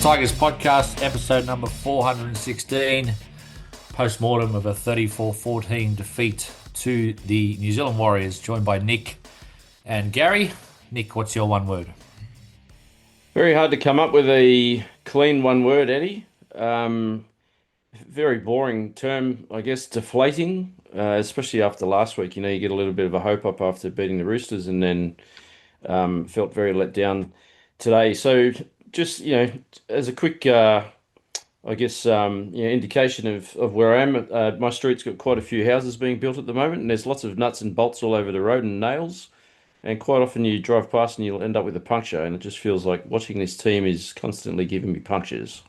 West Tigers podcast, episode number 416. Post-mortem of a 34-14 defeat to the New Zealand Warriors, joined by Nick and Garry. Nick, what's your one word? Very hard to come up with a clean one word, Eddie. Very boring term, I guess, deflating, especially after last week. You get a little bit of a hope up after beating the Roosters and then felt very let down today. So just, as a quick, I guess, indication of where I am, my street's got quite a few houses being built at the moment, and there's lots of nuts and bolts all over the road and nails. And quite often you drive past and you'll end up with a puncture, and it just feels like watching this team is constantly giving me punctures.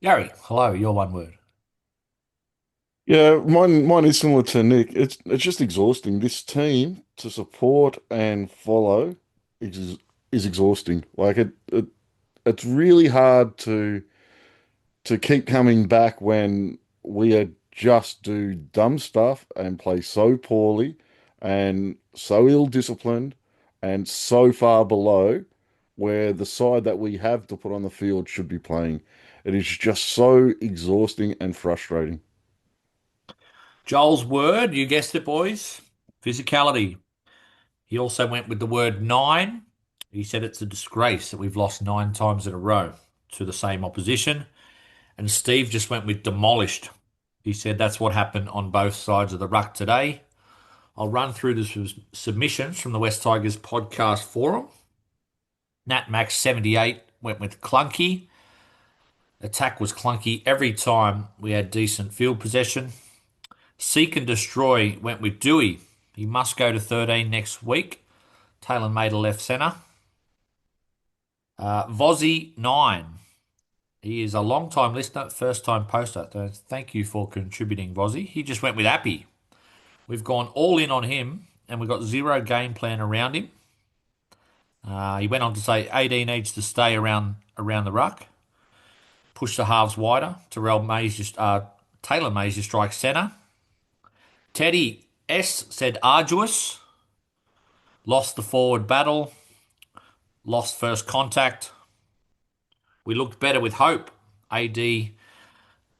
Garry, hello, your one word. Yeah, mine is similar to Nick. It's just exhausting. This team to support and follow is exhausting. It's really hard to keep coming back when we are just do dumb stuff and play so poorly and so ill-disciplined and so far below where the side that we have to put on the field should be playing. It is just so exhausting and frustrating. Joel's word, you guessed it, boys. Physicality. He also went with the word nine. He said it's a disgrace that we've lost 9 times in a row to the same opposition. And Steve just went with demolished. He said that's what happened on both sides of the ruck today. I'll run through the submissions from the West Tigers podcast forum. Nat Max 78 went with clunky. Attack was clunky every time we had decent field possession. Seek and Destroy went with Doueihi. He must go to 13 next week. Taylor made a left centre. Vozzy 9. He is a long-time listener, first-time poster. So thank you for contributing, Vozzy. He just went with Appy. We've gone all in on him, and we've got zero game plan around him. He went on to say 18 needs to stay around the ruck. Push the halves wider. Taylor Mays just strike centre. Teddy S said arduous. Lost the forward battle. Lost first contact. We looked better with hope. AD,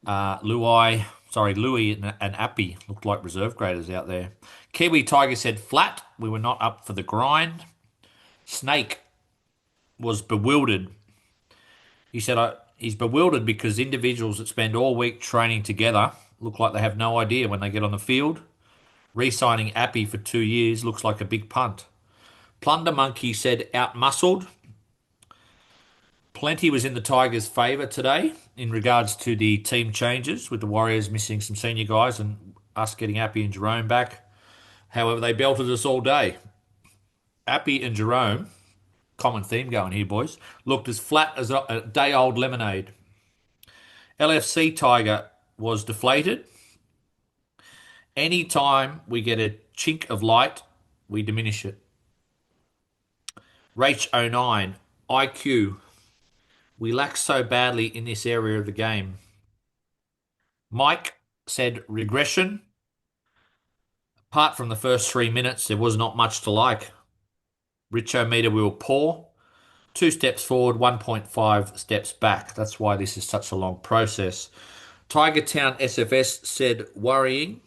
Luai, Louis and Appy looked like reserve graders out there. Kiwi Tiger said flat. We were not up for the grind. Snake was bewildered. He said he's bewildered because individuals that spend all week training together look like they have no idea when they get on the field. Re-signing Appy for 2 years looks like a big punt. Plunder Monkey said out-muscled. Plenty was in the Tigers' favour today in regards to the team changes, with the Warriors missing some senior guys and us getting Appy and Jerome back. However, they belted us all day. Appy and Jerome, common theme going here, boys, looked as flat as a day-old lemonade. LFC Tiger was deflated. Any time we get a chink of light, we diminish it. Rach09, IQ. We lack so badly in this area of the game. Mike said regression. Apart from the first 3 minutes, there was not much to like. Richo meter, we were poor. 2 steps forward, 1.5 steps back. That's why this is such a long process. Tiger Town SFS said worrying.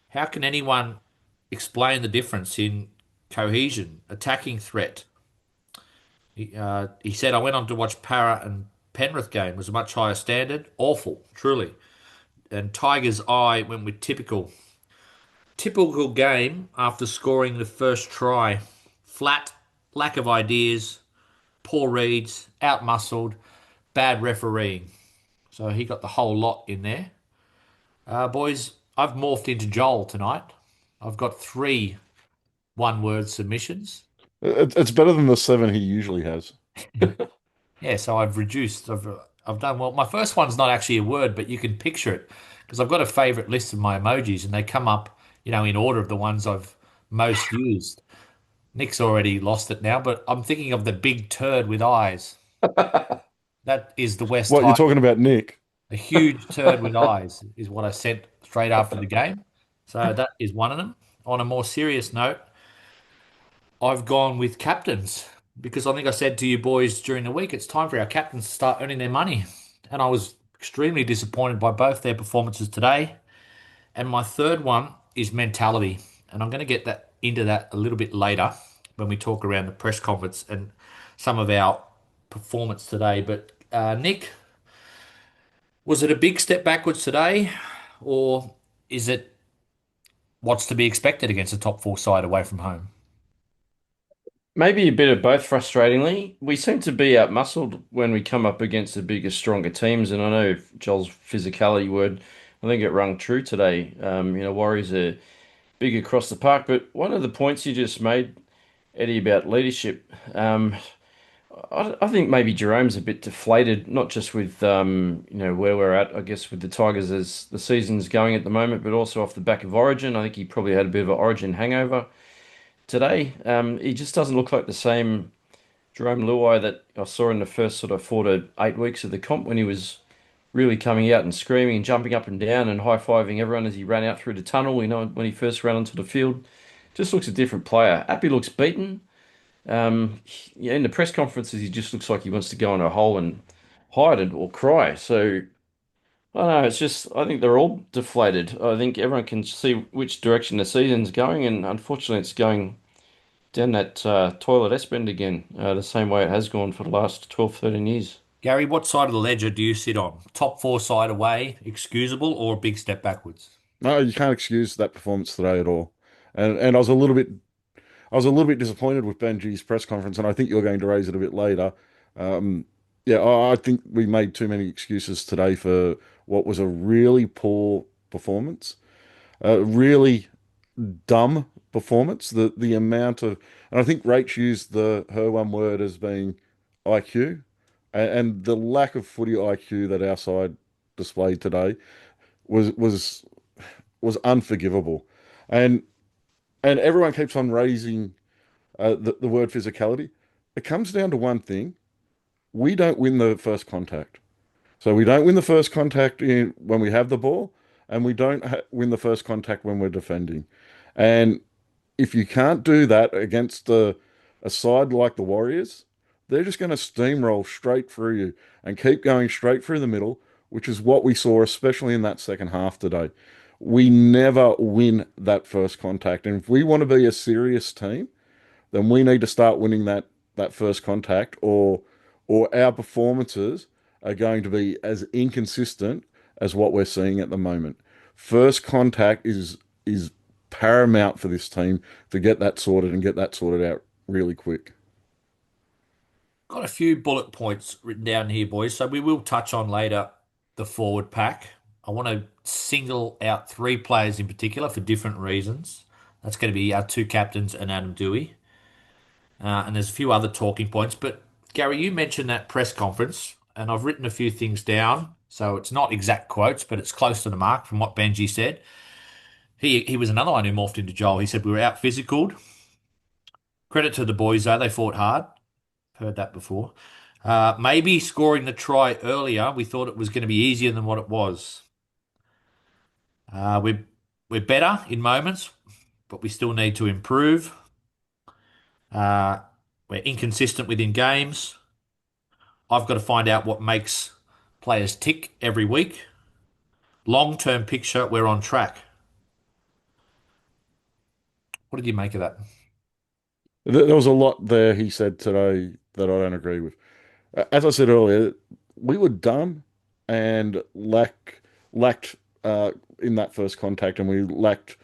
How can anyone explain the difference in cohesion, attacking threat? He said, I went on to watch Para and Penrith game. It was a much higher standard. Awful, truly. And Tiger's Eye went with typical. Typical game after scoring the first try. Flat, lack of ideas, poor reads, out-muscled, bad refereeing. So he got the whole lot in there. Boys, I've morphed into Joel tonight. I've got 3 one-word submissions. It's better than the 7 he usually has. Yeah, so I've reduced. I've done well. My first one's not actually a word, but you can picture it because I've got a favorite list of my emojis, and they come up, in order of the ones I've most used. Nick's already lost it now, but I'm thinking of the big turd with eyes. That is the West What, you're Tigers. talking about Nick? A huge turd with eyes is what I sent straight after the game. So that is one of them. On a more serious note, I've gone with captains. because I think I said to you boys during the week, it's time for our captains to start earning their money. And I was extremely disappointed by both their performances today. And my third one is mentality. And I'm going to get that into that a little bit later when we talk around the press conference and some of our performance today. But Nick, was it a big step backwards today, or is it what's to be expected against a top four side away from home? Maybe a bit of both, frustratingly. We seem to be outmuscled when we come up against the bigger, stronger teams. And I know Joel's physicality word, I think it rung true today. Warriors are big across the park. But one of the points you just made, Eddie, about leadership, I think maybe Jerome's a bit deflated, not just with where we're at, I guess, with the Tigers as the season's going at the moment, but also off the back of Origin. I think he probably had a bit of an Origin hangover today. He just doesn't look like the same Jerome Luai that I saw in the first sort of 4 to 8 weeks of the comp when he was really coming out and screaming and jumping up and down and high-fiving everyone as he ran out through the tunnel, when he first ran onto the field. Just looks a different player. Appy looks beaten. Yeah, in the press conferences, he just looks like he wants to go in a hole and hide it or cry. So I don't know. It's just I think they're all deflated. I think everyone can see which direction the season's going, and unfortunately, it's going down that toilet S bend again, the same way it has gone for the last 12, 13 years. Gary, what side of the ledger do you sit on? Top four side away, excusable, or a big step backwards? No, you can't excuse that performance today at all. And I was a little bit disappointed with Benji's press conference, and I think you're going to raise it a bit later. Um, yeah, I think we made too many excuses today for what was a really poor performance, a really dumb performance. The amount of, and I think Rach used her one word as being IQ, and the lack of footy IQ that our side displayed today was was was unforgivable, and and everyone keeps on raising the word physicality. It comes down to one thing. We don't win the first contact. So we don't win the first contact when we have the ball, and we don't win the first contact when we're defending. And if you can't do that against a side like the Warriors, they're just going to steamroll straight through you and keep going straight through the middle, which is what we saw, especially in that second half today. We never win that first contact. And if we want to be a serious team, then we need to start winning that first contact, or our performances are going to be as inconsistent as what we're seeing at the moment. First contact is paramount for this team to get that sorted and get that sorted out really quick. Got a few bullet points written down here, boys. So we will touch on later the forward pack. I want to single out three players in particular for different reasons. That's going to be our two captains and Adam Doueihi. And there's a few other talking points. But Gary, you mentioned that press conference, and I've written a few things down. So it's not exact quotes, but it's close to the mark from what Benji said. He was another one who morphed into Joel. He said we were out physicaled. Credit to the boys though, they fought hard. Heard that before. Maybe scoring the try earlier, we thought it was going to be easier than what it was. We're better in moments, but we still need to improve. Uh, we're inconsistent within games. I've got to find out what makes players tick every week. Long-term picture, we're on track. What did you make of that? There was a lot there he said today that I don't agree with. As I said earlier, we were dumb and lacked in that first contact, and we lacked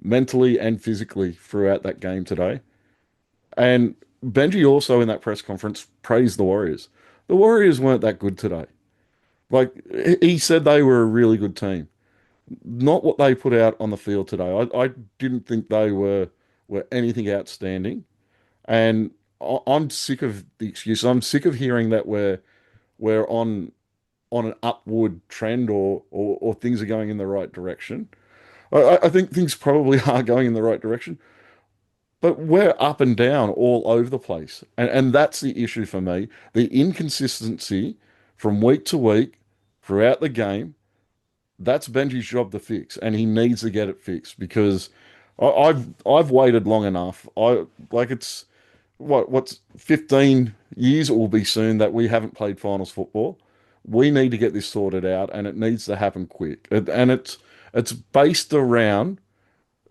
mentally and physically throughout that game today. And Benji also in that press conference praised the Warriors. The Warriors weren't that good today. Like he said, they were a really good team. Not what they put out on the field today. I didn't think they were anything outstanding. And I'm sick of the excuses. I'm sick of hearing that we're on an upward trend, or things are going in the right direction. I think things probably are going in the right direction, but we're up and down all over the place. And that's the issue for me. The inconsistency from week to week throughout the game, that's Benji's job to fix, and he needs to get it fixed because I've waited long enough. I like it's what's 15 years it will be soon that we haven't played finals football. We need to get this sorted out, and it needs to happen quick. And it's based around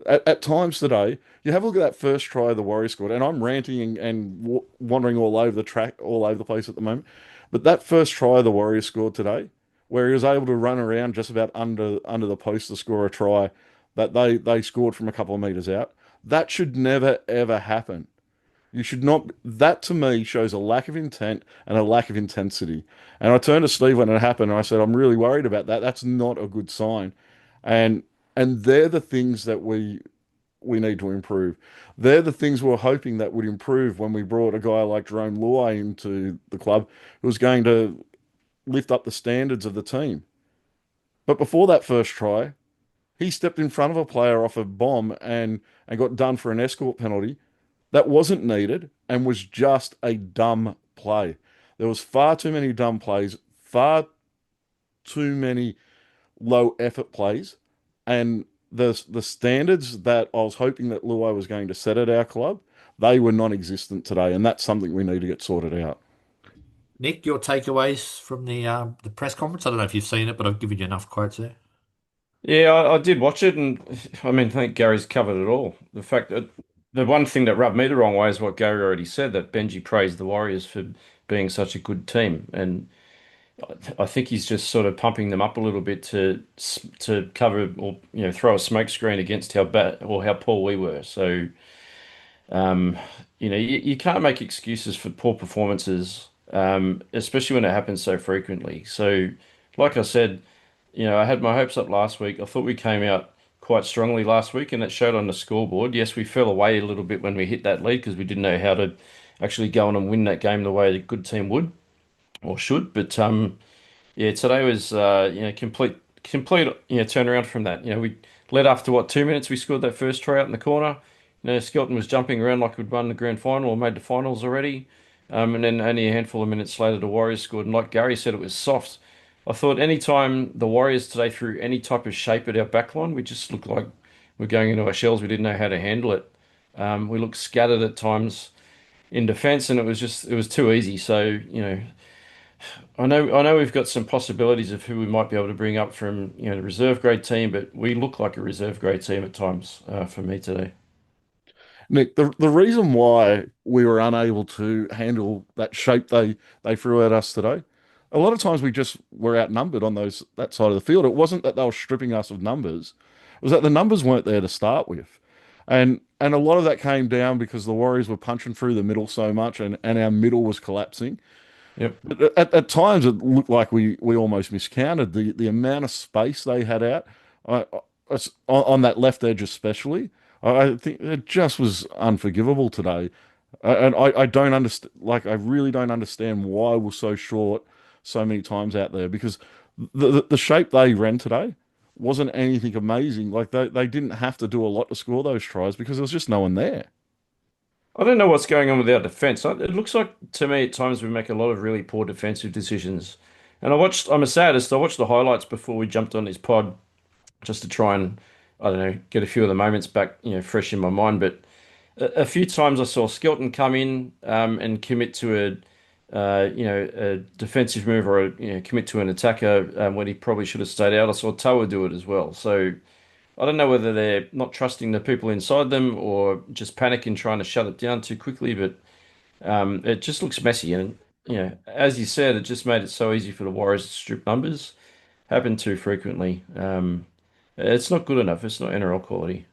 at times today. You have a look at that first try the Warriors scored, and I'm ranting and wandering all over the track, all over the place at the moment. But that first try the Warriors scored today, where he was able to run around just about under the post to score a try that they scored from a couple of meters out. That should never ever happen. You should not. That to me shows a lack of intent and a lack of intensity. And I turned to Steve when it happened, and I said, "I'm really worried about that. That's not a good sign." And they're the things that we need to improve. They're the things we're hoping that would improve when we brought a guy like Jerome Luai into the club, who was going to lift up the standards of the team. But before that first try, he stepped in front of a player off a bomb and got done for an escort penalty that wasn't needed and was just a dumb play. There was far too many dumb plays, far too many low effort plays, and the standards that I was hoping that Luai was going to set at our club, they were non-existent today, and that's something we need to get sorted out. Nick, your takeaways from the press conference? I don't know if you've seen it, but I've given you enough quotes there. Yeah, I did watch it, and I mean, I think Gary's covered it all. The fact that the one thing that rubbed me the wrong way is what Gary already said, that Benji praised the Warriors for being such a good team, and I think he's just sort of pumping them up a little bit to cover or throw a smokescreen against how bad or how poor we were. So um, you can't make excuses for poor performances, especially when it happens so frequently. So, like I said, I had my hopes up last week. I thought we came out quite strongly last week, and it showed on the scoreboard. Yes, we fell away a little bit when we hit that lead because we didn't know how to actually go on and win that game the way a good team would or should. But yeah, today was complete turnaround from that. We led after what 2 minutes we scored that first try out in the corner. Skelton was jumping around like we'd won the grand final or made the finals already. And then only a handful of minutes later the Warriors scored. And like Gary said, it was soft. I thought any time the Warriors today threw any type of shape at our backline, we just looked like we're going into our shells. We didn't know how to handle it. We looked scattered at times in defence, and it was too easy. So, I know we've got some possibilities of who we might be able to bring up from, the reserve grade team, but we look like a reserve grade team at times, for me today. Nick, the reason why we were unable to handle that shape they threw at us today, a lot of times we just were outnumbered on that side of the field. It wasn't that they were stripping us of numbers; it was that the numbers weren't there to start with, and a lot of that came down because the Warriors were punching through the middle so much, and our middle was collapsing. Yep. But at times, it looked like we almost miscounted the amount of space they had out on that left edge, especially. I think it just was unforgivable today, and I don't understand. Like, I really don't understand why we're so short so many times out there because the shape they ran today wasn't anything amazing. Like they didn't have to do a lot to score those tries because there was just no one there. I don't know what's going on with our defence. It looks like to me at times we make a lot of really poor defensive decisions. And I'm a sadist. I watched the highlights before we jumped on this pod just to try and, I don't know, get a few of the moments back, fresh in my mind. But a few times I saw Skelton come in and commit to a defensive move or commit to an attacker when he probably should have stayed out. I saw Toa do it as well. So I don't know whether they're not trusting the people inside them or just panicking trying to shut it down too quickly. But it just looks messy. And as you said, it just made it so easy for the Warriors to strip numbers. Happened too frequently. It's not good enough. It's not NRL quality.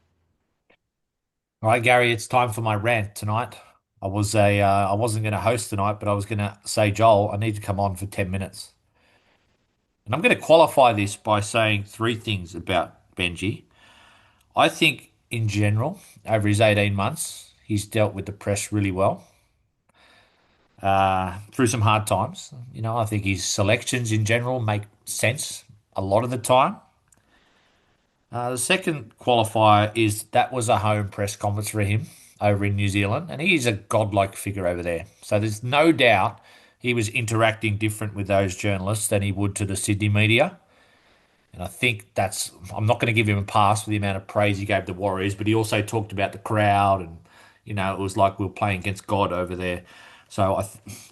All right, Gary, it's time for my rant tonight. I wasn't going to host tonight, but I was going to say, Joel, I need to come on for 10 minutes. And I'm going to qualify this by saying three things about Benji. I think in general, over his 18 months, he's dealt with the press really well. Through some hard times. I think his selections in general make sense a lot of the time. The second qualifier is that was a home press conference for him over in New Zealand, and he's a godlike figure over there. So there's no doubt he was interacting different with those journalists than he would to the Sydney media. And I think I'm not going to give him a pass for the amount of praise he gave the Warriors, but he also talked about the crowd and It was like we were playing against God over there. So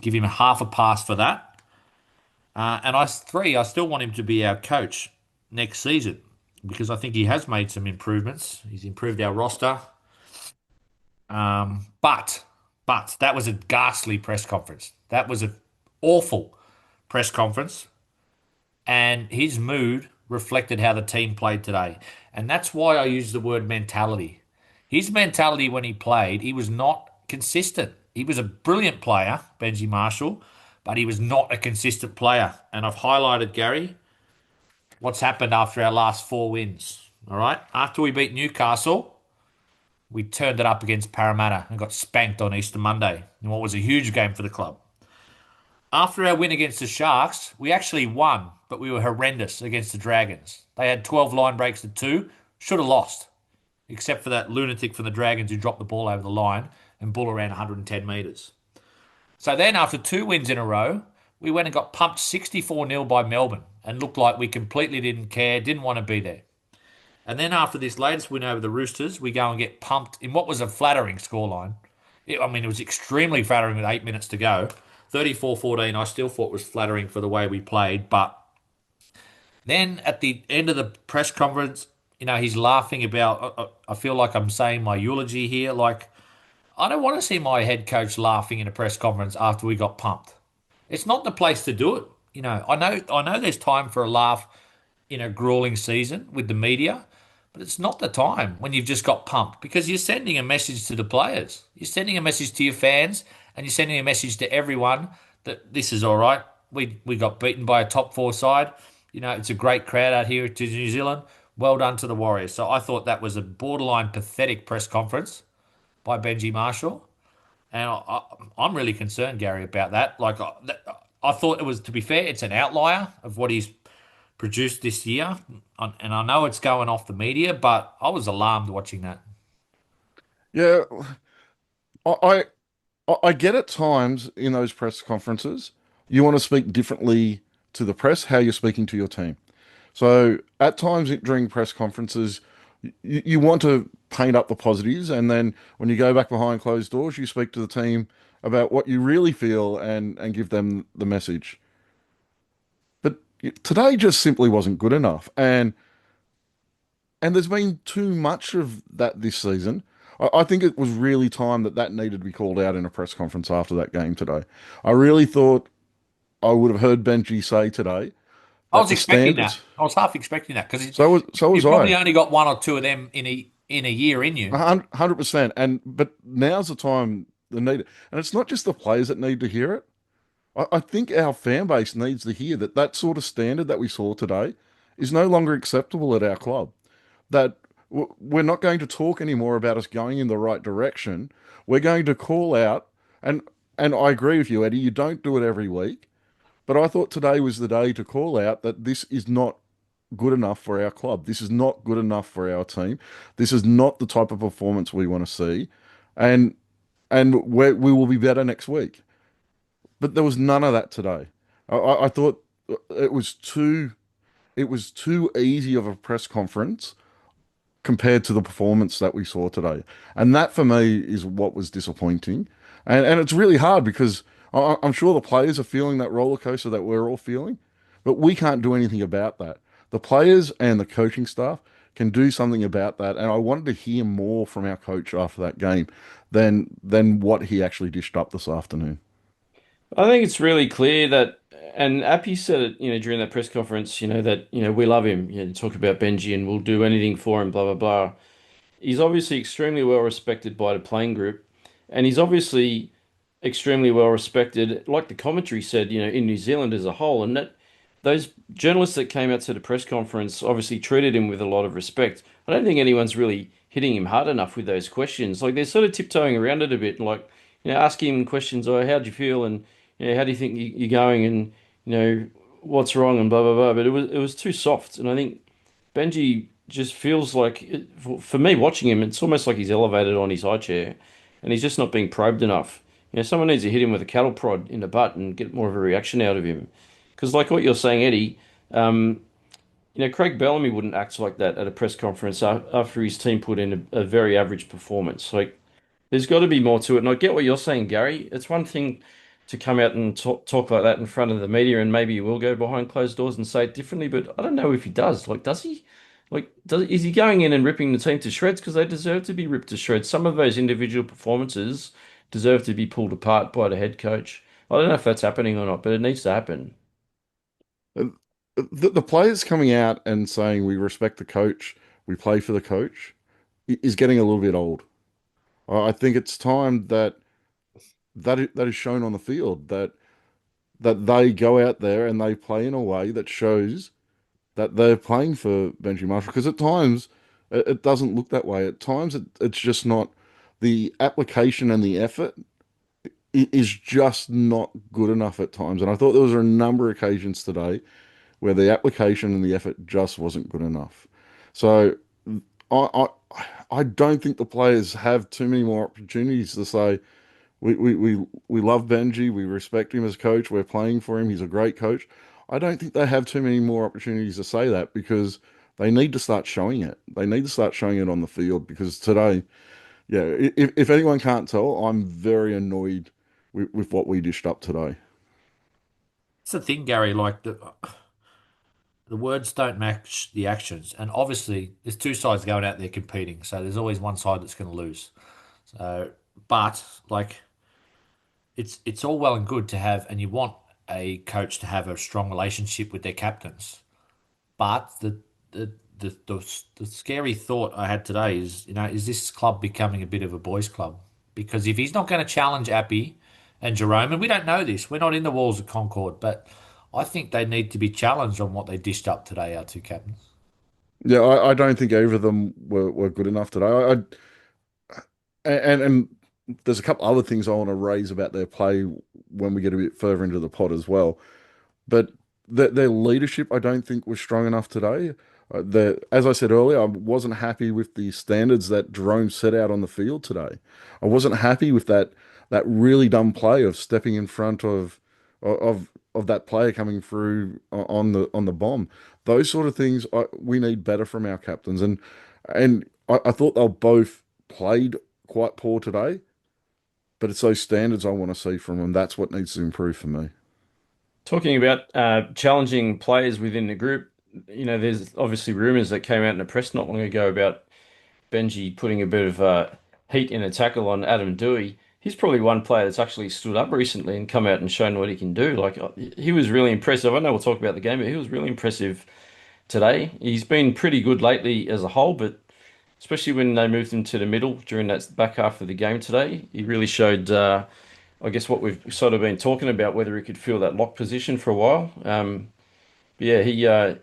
give him a half a pass for that. And I still want him to be our coach next season because I think he has made some improvements. He's improved our roster. But that was a ghastly press conference. That was an awful press conference, and his mood reflected how the team played today. And that's why I use the word mentality. His mentality when he played, he was not consistent. He was a brilliant player, Benji Marshall, but he was not a consistent player. And I've highlighted, Gary, what's happened after our last four wins. All right. After we beat Newcastle, we turned it up against Parramatta and got spanked on Easter Monday in what was a huge game for the club. After our win against the Sharks, we actually won, but we were horrendous against the Dragons. They had 12 line breaks to two, should have lost, except for that lunatic from the Dragons who dropped the ball over the line and bull around 110 metres. So then, after two wins in a row, we went and got pumped 64-0 by Melbourne and looked like we completely didn't care, didn't want to be there. And then after this latest win over the Roosters, we go and get pumped in what was a flattering scoreline. It was extremely flattering with 8 minutes to go. 34-14, I still thought was flattering for the way we played. But then at the end of the press conference, he's laughing about, I feel like I'm saying my eulogy here. Like, I don't want to see my head coach laughing in a press conference after we got pumped. It's not the place to do it. I know there's time for a laugh in a grueling season with the media, but it's not the time when you've just got pumped because you're sending a message to the players. You're sending a message to your fans and you're sending a message to everyone that this is all right. We got beaten by a top four side. It's a great crowd out here to New Zealand. Well done to the Warriors. So I thought that was a borderline pathetic press conference by Benji Marshall. And I'm really concerned, Gary, about that. Like, I thought it was, to be fair, it's an outlier of what he's produced this year. And I know it's going off the media, but I was alarmed watching that. Yeah, I I get at times in those press conferences, you want to speak differently to the press, how you're speaking to your team. So at times during press conferences, you want to paint up the positives, and then when you go back behind closed doors, you speak to the team about what you really feel and give them the message. But today just simply wasn't good enough, and there's been too much of that this season. I think it was really time that needed to be called out in a press conference after that game today. I really thought I would have heard Benji say today I that was the expecting that. standards. I was half expecting that because So was you probably I. only got one or two of them in a year in you. 100%. And but now's the time they need it. And it's not just the players that need to hear it. I think our fan base needs to hear that sort of standard that we saw today is no longer acceptable at our club. That we're not going to talk anymore about us going in the right direction. We're going to call out, and and I agree with you, Eddie. You don't do it every week, but I thought today was the day to call out that this is not good enough for our club. This is not good enough for our team. This is not the type of performance we want to see, and we will be better next week. But there was none of that today. I thought it was too easy of a press conference compared to the performance that we saw today. And that for me is what was disappointing. And it's really hard because I'm sure the players are feeling that roller coaster that we're all feeling, but we can't do anything about that. The players and the coaching staff can do something about that. And I wanted to hear more from our coach after that game than what he actually dished up this afternoon. I think it's really clear that, and Appy said it, during that press conference, that, we love him. Talk about Benji and we'll do anything for him, blah, blah, blah. He's obviously extremely well respected by the playing group, and he's obviously extremely well respected, like the commentary said, in New Zealand as a whole. And that those journalists that came out to the press conference obviously treated him with a lot of respect. I don't think anyone's really hitting him hard enough with those questions. Like they're sort of tiptoeing around it a bit, like asking him questions. Oh, how do you feel? And how do you think you're going? And what's wrong? And blah blah blah. But it was too soft, and I think Benji just feels like, for me watching him, it's almost like he's elevated on his high chair, and he's just not being probed enough. Someone needs to hit him with a cattle prod in the butt and get more of a reaction out of him. Because, like what you're saying, Eddie, Craig Bellamy wouldn't act like that at a press conference after his team put in a very average performance. Like, There's got to be more to it. And I get what you're saying, Gary. It's one thing to come out and talk like that in front of the media, and maybe he will go behind closed doors and say it differently, but I don't know if he does. Like, does he? Like, is he going in and ripping the team to shreds? Because they deserve to be ripped to shreds. Some of those individual performances deserve to be pulled apart by the head coach. I don't know if that's happening or not, but it needs to happen. And the players coming out and saying we respect the coach, we play for the coach, is getting a little bit old. I think it's time that that is shown on the field that they go out there and they play in a way that shows that they're playing for Benji Marshall. Because at times it doesn't look that way. At times it's just not the application and the effort is just not good enough at times. And I thought there was a number of occasions today where the application and the effort just wasn't good enough. So I I, I don't think the players have too many more opportunities to say we love Benji, we respect him as coach, we're playing for him, he's a great coach. I don't think they have too many more opportunities to say that because they need to start showing it. They need to start showing it on the field because today, yeah, if anyone can't tell, I'm very annoyed with what we dished up today. It's the thing, Gary. Like the words don't match the actions, and obviously there's two sides going out there competing, so there's always one side that's going to lose. So, but like it's all well and good to have, and you want a coach to have a strong relationship with their captains. But the the scary thought I had today is, is this club becoming a bit of a boys' club? Because if he's not going to challenge Appy and Jerome, and we don't know this, we're not in the walls of Concord, but I think they need to be challenged on what they dished up today, our two captains. Yeah, I don't think either of them were good enough today. And there's a couple other things I want to raise about their play when we get a bit further into the pod as well. But their leadership, I don't think, was strong enough today. As I said earlier, I wasn't happy with the standards that Jerome set out on the field today. I wasn't happy with that really dumb play of stepping in front of that player coming through on the bomb. Those sort of things we need better from our captains, and I thought they both played quite poor today. But it's those standards I want to see from them. That's what needs to improve for me. Talking about challenging players within the group, there's obviously rumours that came out in the press not long ago about Benji putting a bit of heat in a tackle on Adam Doueihi. He's probably one player that's actually stood up recently and come out and shown what he can do. Like he was really impressive. I know we'll talk about the game, but he was really impressive today. He's been pretty good lately as a whole, but especially when they moved him to the middle during that back half of the game today, he really showed, I guess, what we've sort of been talking about, whether he could fill that lock position for a while. But yeah,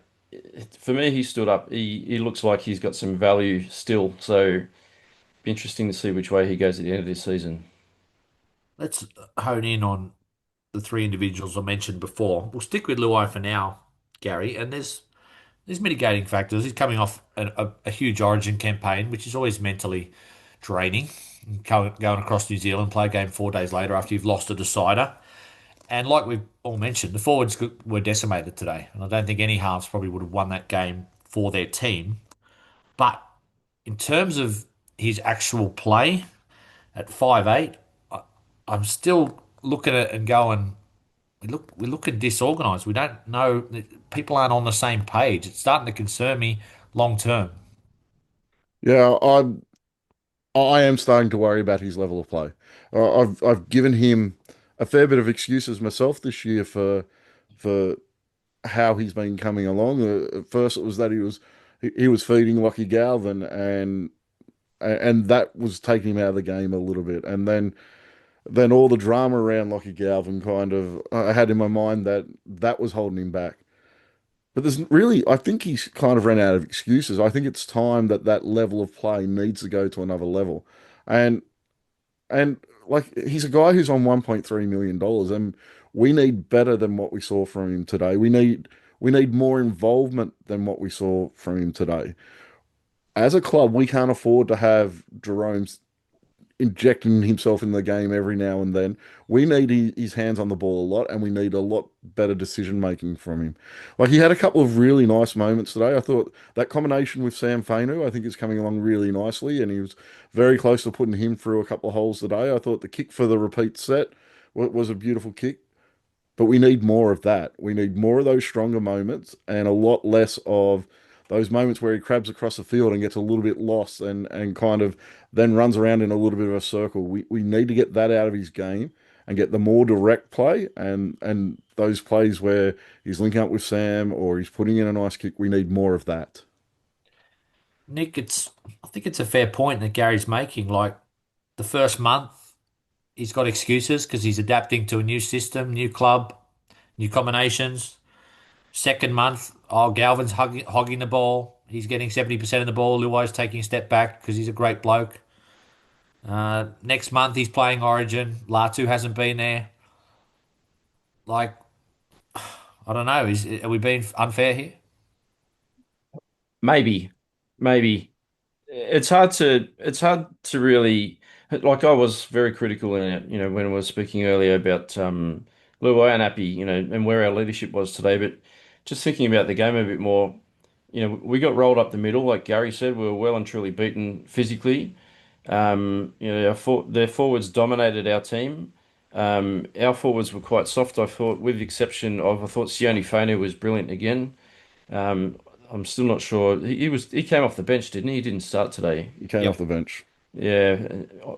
for me, he stood up. He looks like he's got some value still. So be interesting to see which way he goes at the end of this season. Let's hone in on the three individuals I mentioned before. We'll stick with Luai for now, Gary, and there's mitigating factors. He's coming off a huge Origin campaign, which is always mentally draining. Going across New Zealand, play a game 4 days later after you've lost a decider. And like we've all mentioned, the forwards were decimated today. And I don't think any halves probably would have won that game for their team. But in terms of his actual play at 5'8", I'm still looking at it and going, we're looking disorganised. We don't know. People aren't on the same page. It's starting to concern me long term. Yeah, I am starting to worry about his level of play. I've given him a fair bit of excuses myself this year for how he's been coming along. At first, it was that he was feeding Lockie Galvin, and that was taking him out of the game a little bit. And then all the drama around Lockie Galvin kind of I had in my mind that that was holding him back. But there's really, I think he's kind of ran out of excuses. I think it's time that that level of play needs to go to another level. And and like he's a guy who's on $1.3 million, and we need better than what we saw from him today. We need more involvement than what we saw from him today. As a club, we can't afford to have Jerome's injecting himself in the game every now and then. We need his hands on the ball a lot, and we need a lot better decision making from him. Like he had a couple of really nice moments today. I thought that combination with Sam Fainu, I think, is coming along really nicely, and he was very close to putting him through a couple of holes today. I thought the kick for the repeat set was a beautiful kick. But we need more of that. We need more of those stronger moments and a lot less of those moments where he crabs across the field and gets a little bit lost and kind of then runs around in a little bit of a circle. We need to get that out of his game and get the more direct play and those plays where he's linking up with Sam or he's putting in a nice kick. We need more of that. Nick, I think it's a fair point that Gary's making. Like the first month, he's got excuses because he's adapting to a new system, new club, new combinations. Second month, oh, Galvin's hogging the ball. He's getting 70% of the ball. Luai's taking a step back because he's a great bloke. Next month, he's playing Origin. Latu hasn't been there. Like, I don't know. Are we being unfair here? Maybe, maybe. It's hard to really like I was very critical in it, when I was speaking earlier about Luai and Appy, and where our leadership was today. But just thinking about the game a bit more, we got rolled up the middle, like Gary said, we were well and truly beaten physically. Their forwards dominated our team. Our forwards were quite soft, I thought, with the exception of I thought Sione Fainu was brilliant again. Um, I'm still not sure. He came off the bench, didn't he? He didn't start today. He came off Yep. the bench. Yeah,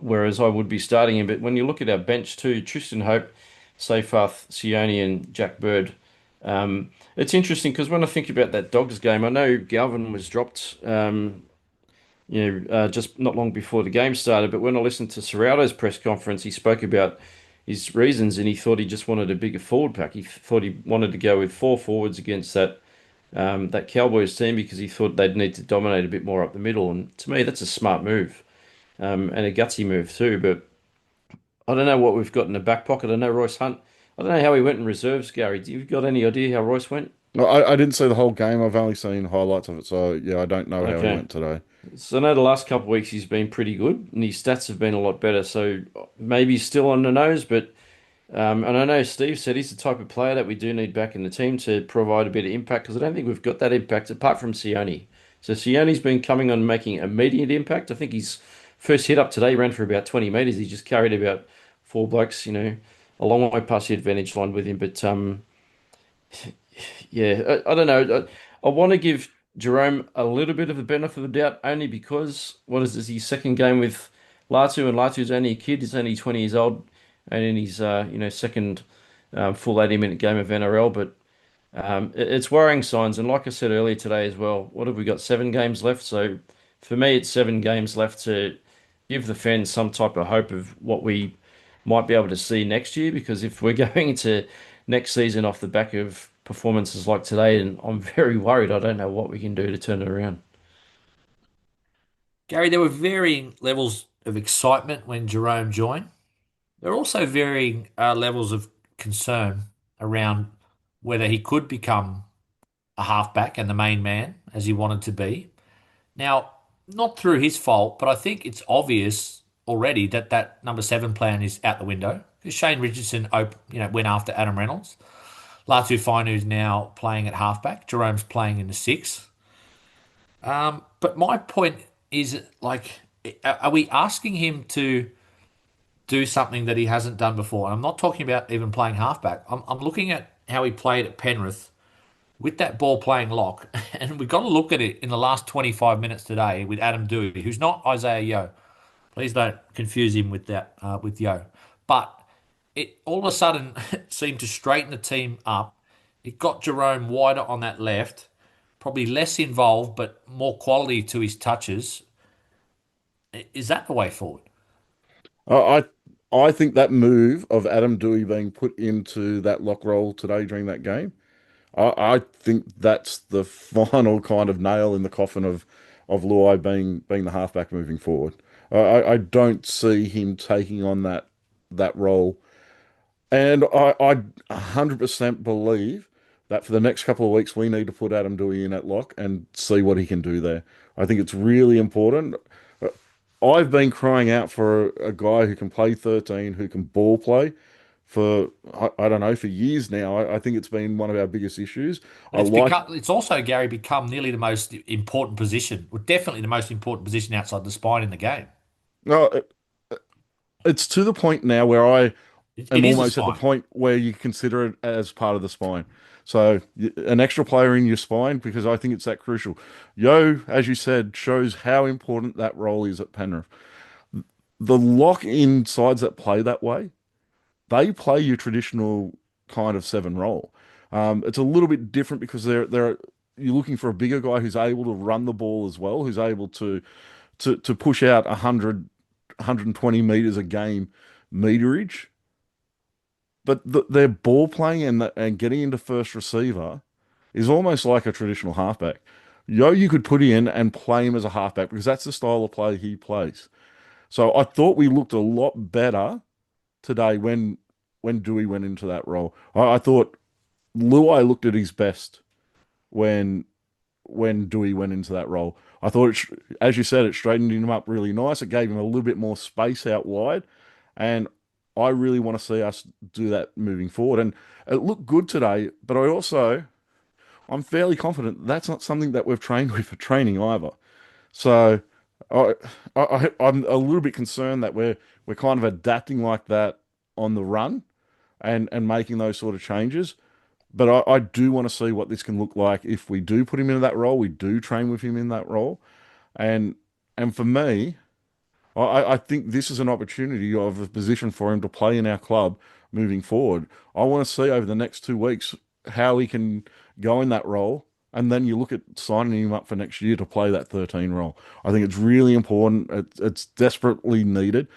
whereas I would be starting him. But when you look at our bench too, Tristan Hope, Seyfarth, Sione, and Jack Bird, it's interesting because when I think about that Dogs game, I know Galvin was dropped, just not long before the game started. But when I listened to Serrato's press conference, he spoke about his reasons, and he thought he just wanted a bigger forward pack. He thought he wanted to go with four forwards against that Cowboys team because he thought they'd need to dominate a bit more up the middle. And to me, that's a smart move, and a gutsy move too. But I don't know what we've got in the back pocket. I know Royce Hunt. I don't know how he went in reserves, Gary. Do you got any idea how Royce went? No, I didn't see the whole game. I've only seen highlights of it, so yeah, I don't know how he Okay. went today. So I know the last couple of weeks he's been pretty good, and his stats have been a lot better. So maybe he's still on the nose, but and I know Steve said he's the type of player that we do need back in the team to provide a bit of impact because I don't think we've got that impact apart from Sione. So Sione's been coming on making immediate impact. I think his first hit up today ran for about 20 meters. He just carried about four blokes, a long way past the advantage line with him. But yeah, I don't know. I want to give Jerome a little bit of the benefit of the doubt only because what is this? His second game with Latu, and Latu's only a kid. He's only 20 years old, and in his second full 80-minute game of NRL. But it's worrying signs. And like I said earlier today as well, what have we got? 7 games left. So for me, it's 7 games left to give the fans some type of hope of what we might be able to see next year. Because if we're going into next season off the back of performances like today, and I'm very worried, I don't know what we can do to turn it around. Gary, there were varying levels of excitement when Jerome joined. There are also varying levels of concern around whether he could become a halfback and the main man as he wanted to be. Now, not through his fault, but I think it's obvious already that that number seven plan is out the window. Because Shane Richardson, went after Adam Reynolds. Latu Fainu is now playing at halfback. Jerome's playing in the six. But my point is, like, are we asking him to do something that he hasn't done before? And I'm not talking about even playing halfback. I'm looking at how he played at Penrith with that ball playing lock, and we've got to look at it in the last 25 minutes today with Adam Doueihi, who's not Isaiah Yo. Please don't confuse him with that with Yo. But it all of a sudden seemed to straighten the team up. It got Jerome wider on that left, probably less involved, but more quality to his touches. Is that the way forward? I I think that move of Adam Doueihi being put into that lock role today during that game, I think that's the final kind of nail in the coffin of Luai being the halfback moving forward. I don't see him taking on that role, and I 100% believe that for the next couple of weeks we need to put Adam Doueihi in at lock and see what he can do there. I think it's really important. I've been crying out for a guy who can play 13, who can ball play for, I don't know, for years now. I think it's been one of our biggest issues. And I like, it's also, Gary, become nearly the most important position, well, definitely the most important position outside the spine in the game. no, it's to the point now where I It am is the almost at the spine. point where you consider it as part of the spine. So an extra player in your spine, because I think it's that crucial. Yo, as you said, shows how important that role is at Penrith. The lock-in sides that play that way, they play your traditional kind of seven role. It's a little bit different because they're you're looking for a bigger guy who's able to run the ball as well, who's able to push out 120 meters a game meterage. But their ball playing and getting into first receiver is almost like a traditional halfback. Yo, you could put in and play him as a halfback because that's the style of play he plays. So I thought we looked a lot better today when Dewey went into that role. I thought Luai looked at his best when Dewey went into that role. I thought as you said, it straightened him up really nice. It gave him a little bit more space out wide, and I really want to see us do that moving forward. And it looked good today, but I'm fairly confident that's not something that we've trained with for training either. So I, I'm a little bit concerned that we're kind of adapting like that on the run and making those sort of changes. But I do want to see what this can look like if we do put him into that role. We do train with him in that role, and for me, I think this is an opportunity of a position for him to play in our club moving forward. I want to see over the next 2 weeks how he can go in that role, and then you look at signing him up for next year to play that 13 role. I think it's really important. It's desperately needed.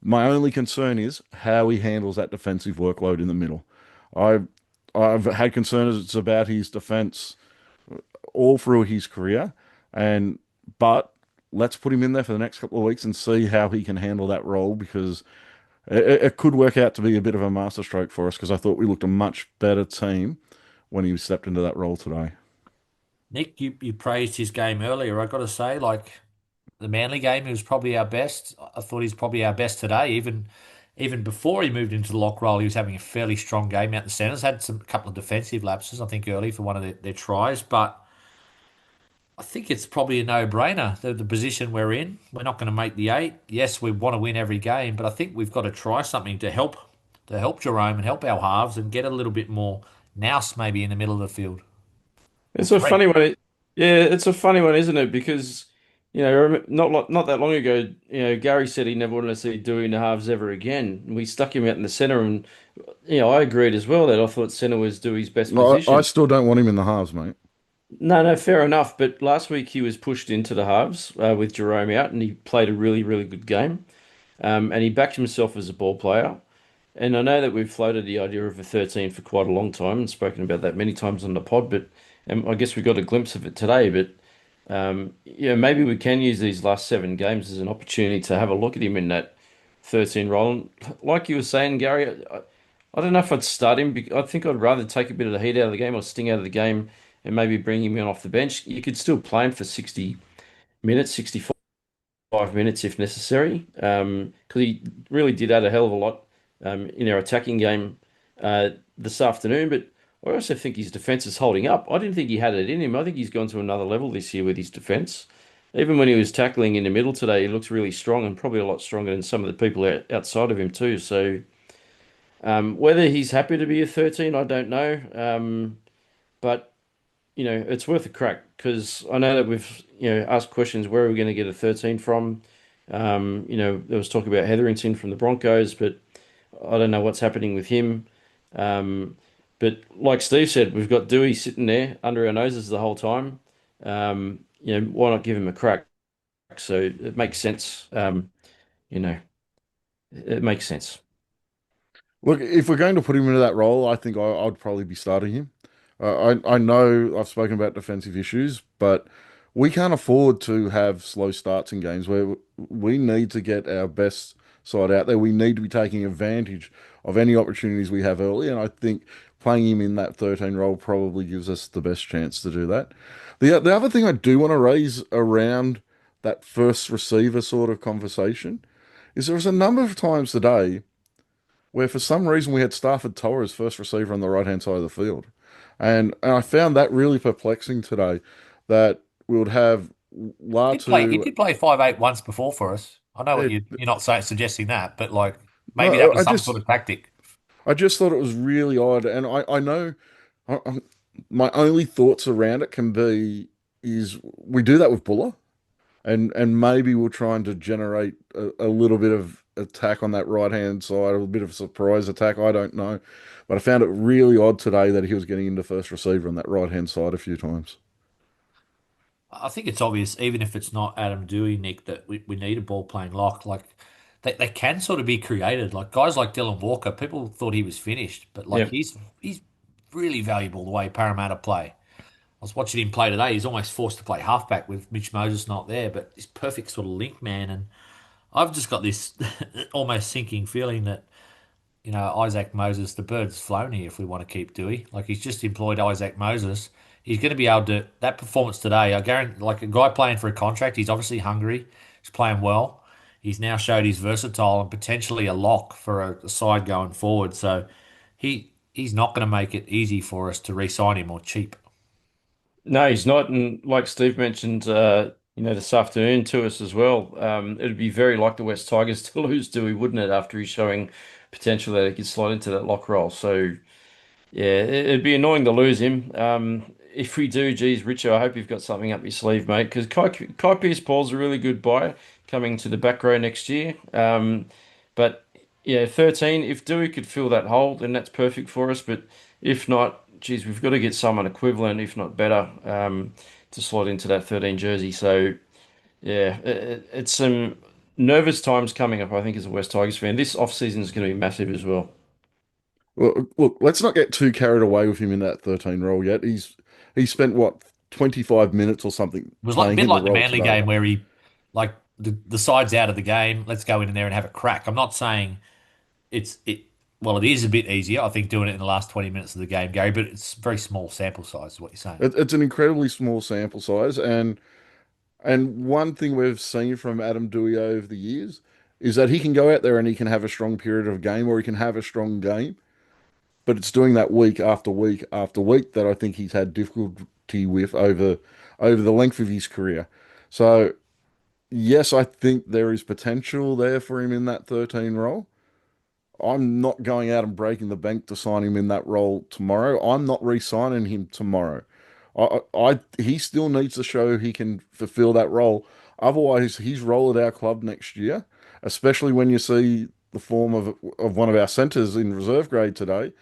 My only concern is how he handles that defensive workload in the middle. I've I've had concerns about his defense all through his career, and but let's put him in there for the next couple of weeks and see how he can handle that role because it could work out to be a bit of a masterstroke for us because I thought we looked a much better team when he stepped into that role today. Nick, you praised his game earlier. I got to say, like the Manly game, he was probably our best. I thought he's probably our best today. Even before he moved into the lock role, he was having a fairly strong game out the centres. Had some couple of defensive lapses, I think, early for one of their tries, but I think it's probably a no-brainer. The position we're in, we're not going to make the eight. Yes, we want to win every game, but I think we've got to try something to help Jerome and help our halves and get a little bit more nous maybe in the middle of the field. Or It's a Brent. funny one. Yeah, it's a funny one, isn't it? Because not that long ago, Gary said he never wanted to see Dewey in the halves ever again. We stuck him out in the centre, and I agreed as well that I thought centre was Dewey's best No, I position. still don't want him in the halves, mate. No, no, fair enough. But last week he was pushed into the halves with Jerome out, and he played a really, really good game. And he backed himself as a ball player. And I know that we've floated the idea of a 13 for quite a long time and spoken about that many times on the pod, but I guess we got a glimpse of it today. But yeah, maybe we can use these last 7 games as an opportunity to have a look at him in that 13 role. And like you were saying, Gary, I don't know if I'd start him. I think I'd rather take a bit of the heat out of the game or sting out of the game and maybe bring him in off the bench. You could still play him for 60 minutes, 65 minutes if necessary, because he really did add a hell of a lot in our attacking game this afternoon. But I also think his defense is holding up. I didn't think he had it in him. I think he's gone to another level this year with his defense. Even when he was tackling in the middle today, he looks really strong and probably a lot stronger than some of the people outside of him too. So whether he's happy to be a 13, I don't know. But it's worth a crack because I know that we've, asked questions, where are we going to get a 13 from? There was talk about Hetherington from the Broncos, but I don't know what's happening with him. But like Steve said, we've got Dewey sitting there under our noses the whole time. Why not give him a crack? So it makes sense. You know, it makes sense. Look, if we're going to put him into that role, I think I'd probably be starting him. I know I've spoken about defensive issues, but we can't afford to have slow starts in games where we need to get our best side out there. We need to be taking advantage of any opportunities we have early, and I think playing him in that 13 role probably gives us the best chance to do that. The other thing I do want to raise around that first receiver sort of conversation, is there was a number of times today where for some reason we had Stafford Toa as first receiver on the right-hand side of the field. And I found that really perplexing today that we would have He Latu. did play 5'8" once before for us. I know what It, you're not saying, suggesting that, but like maybe that no, was some sort of tactic. I just thought it was really odd, and I know I, my only thoughts around it can be is we do that with Buller, and maybe we're trying to generate a little bit of attack on that right hand side, a bit of a surprise attack. I don't know, but I found it really odd today that he was getting into first receiver on that right hand side a few times. I think it's obvious, even if it's not Adam Doueihi, Nick, that we need a ball playing lock. Like they can sort of be created. Like guys like Dylan Walker, people thought he was finished, but like Yeah. he's really valuable the way Parramatta play. I was watching him play today. He's almost forced to play halfback with Mitch Moses not there, but he's perfect sort of link man. And I've just got this almost sinking feeling that Isaac Moses, the bird's flown here if we want to keep Dewey. Like he's just employed Isaac Moses. He's going to be able to that performance today. I guarantee, like a guy playing for a contract, he's obviously hungry. He's playing well. He's now showed he's versatile and potentially a lock for a side going forward. So he's not going to make it easy for us to re-sign him or cheap. No, he's not. And like Steve mentioned, this afternoon to us as well, it'd be very like the West Tigers to lose Dewey, wouldn't it, after he's showing potential that he could slide into that lock role. So, yeah, it'd be annoying to lose him. If we do, geez, Richo, I hope you've got something up your sleeve, mate, because Kai Pearce-Paul's a really good buy coming to the back row next year. But yeah, 13, if Dewey could fill that hole, then that's perfect for us. But if not, geez, we've got to get someone equivalent, if not better, to slot into that 13 jersey. So yeah, it's some nervous times coming up, I think, as a West Tigers fan. This off-season is going to be massive as well. Well, look, let's not get too carried away with him in that 13 role yet. He spent what 25 minutes or something It was like a playing bit in the like the role Manly today. game where he like the side's out of the game. Let's go in there and have a crack. I'm not saying it well, it is a bit easier, I think, doing it in the last 20 minutes of the game, Gary, but it's very small sample size, is what you're saying. It's an incredibly small sample size, and one thing we've seen from Adam Doueihi over the years is that he can go out there and he can have a strong period of game, or he can have a strong game, but it's doing that week after week after week that I think he's had difficulty with over the length of his career. So yes, I think there is potential there for him in that 13 role. I'm not going out and breaking the bank to sign him in that role tomorrow. I'm not re-signing him tomorrow. He still needs to show he can fulfill that role. Otherwise, his role at our club next year, especially when you see the form of one of our centres in reserve grade today,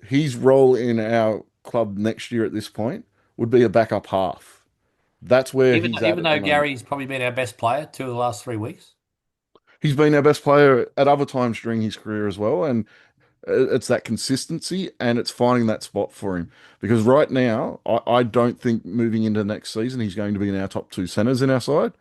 his role in our club next year at this point would be a backup half. That's where he's at Even at the though moment. Gary's probably been our best player 2 of the last 3 weeks. He's been our best player at other times during his career as well, and it's that consistency and it's finding that spot for him. Because right now, I don't think moving into next season he's going to be in our top two centers in our side,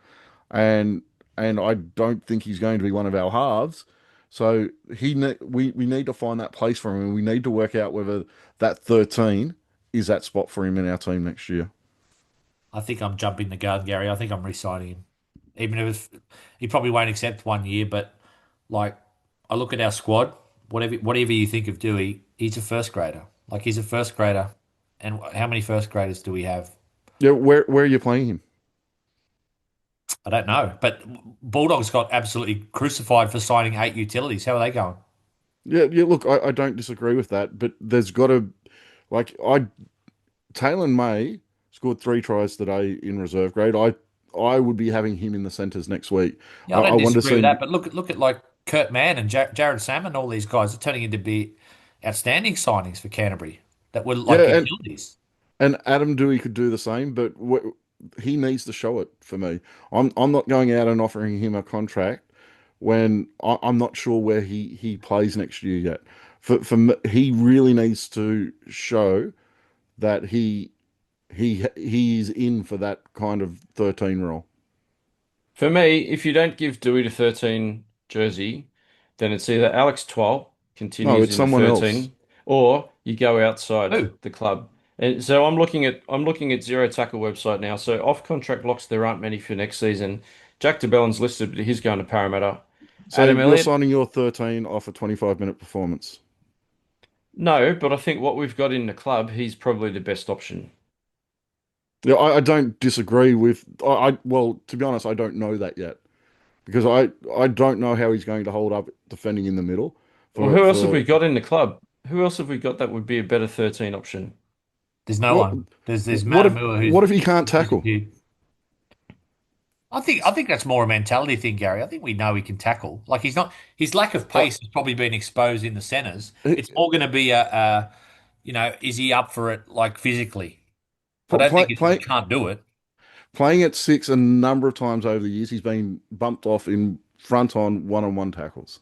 and I don't think he's going to be one of our halves. So we need to find that place for him, and we need to work out whether that 13 is that spot for him in our team next year. I think I'm jumping the gun, Gary. I think I'm re-signing him. Even if he probably won't accept 1 year, but like I look at our squad, whatever you think of Dewey, he's a first grader. Like he's a first grader. And how many first graders do we have? Yeah, where are you playing him? I don't know. But Bulldogs got absolutely crucified for signing 8 utilities. How are they going? Yeah, yeah. Look, I don't disagree with that, but there's got to like I Taylor May scored 3 tries today in reserve grade. I would be having him in the centres next week. Yeah, I I don't want to disagree with see. that. But look at like Kurt Mann and Jared Salmon, all these guys are turning into be outstanding signings for Canterbury that were like Yeah, utilities. and Adam Dewey could do the same, but he needs to show it for me. I'm not going out and offering him a contract when I'm not sure where he plays next year yet. For me, he really needs to show that he is in for that kind of 13 role. For me, if you don't give Dewey the 13 jersey, then it's either Alex Twal No, continues it's in the someone else. 13 or you go outside Who? the club. And so I'm looking at Zero Tackle website now. So off contract locks there aren't many for next season. Jack DeBellin's listed, but he's going to Parramatta. So Adam you're Elliott, signing your 13 off a 25-minute performance. no, but I think what we've got in the club, he's probably the best option. Yeah, I don't disagree with. Well, to be honest, I don't know that yet because I don't know how he's going to hold up defending in the middle Well, for who else have for we got in the club? Who else have we got that would be a better 13 option? There's no what one. There's what if Matamua who's what if he can't tackle? disappeared. I think that's more a mentality thing, Gary. I think we know he can tackle. Like he's not his lack of Uh, pace has probably been exposed in the centres. he- It's more going to be is he up for it like physically? I don't think he play, can't do it. playing at six a number of times over the years, he's been bumped off in front on one-on-one tackles.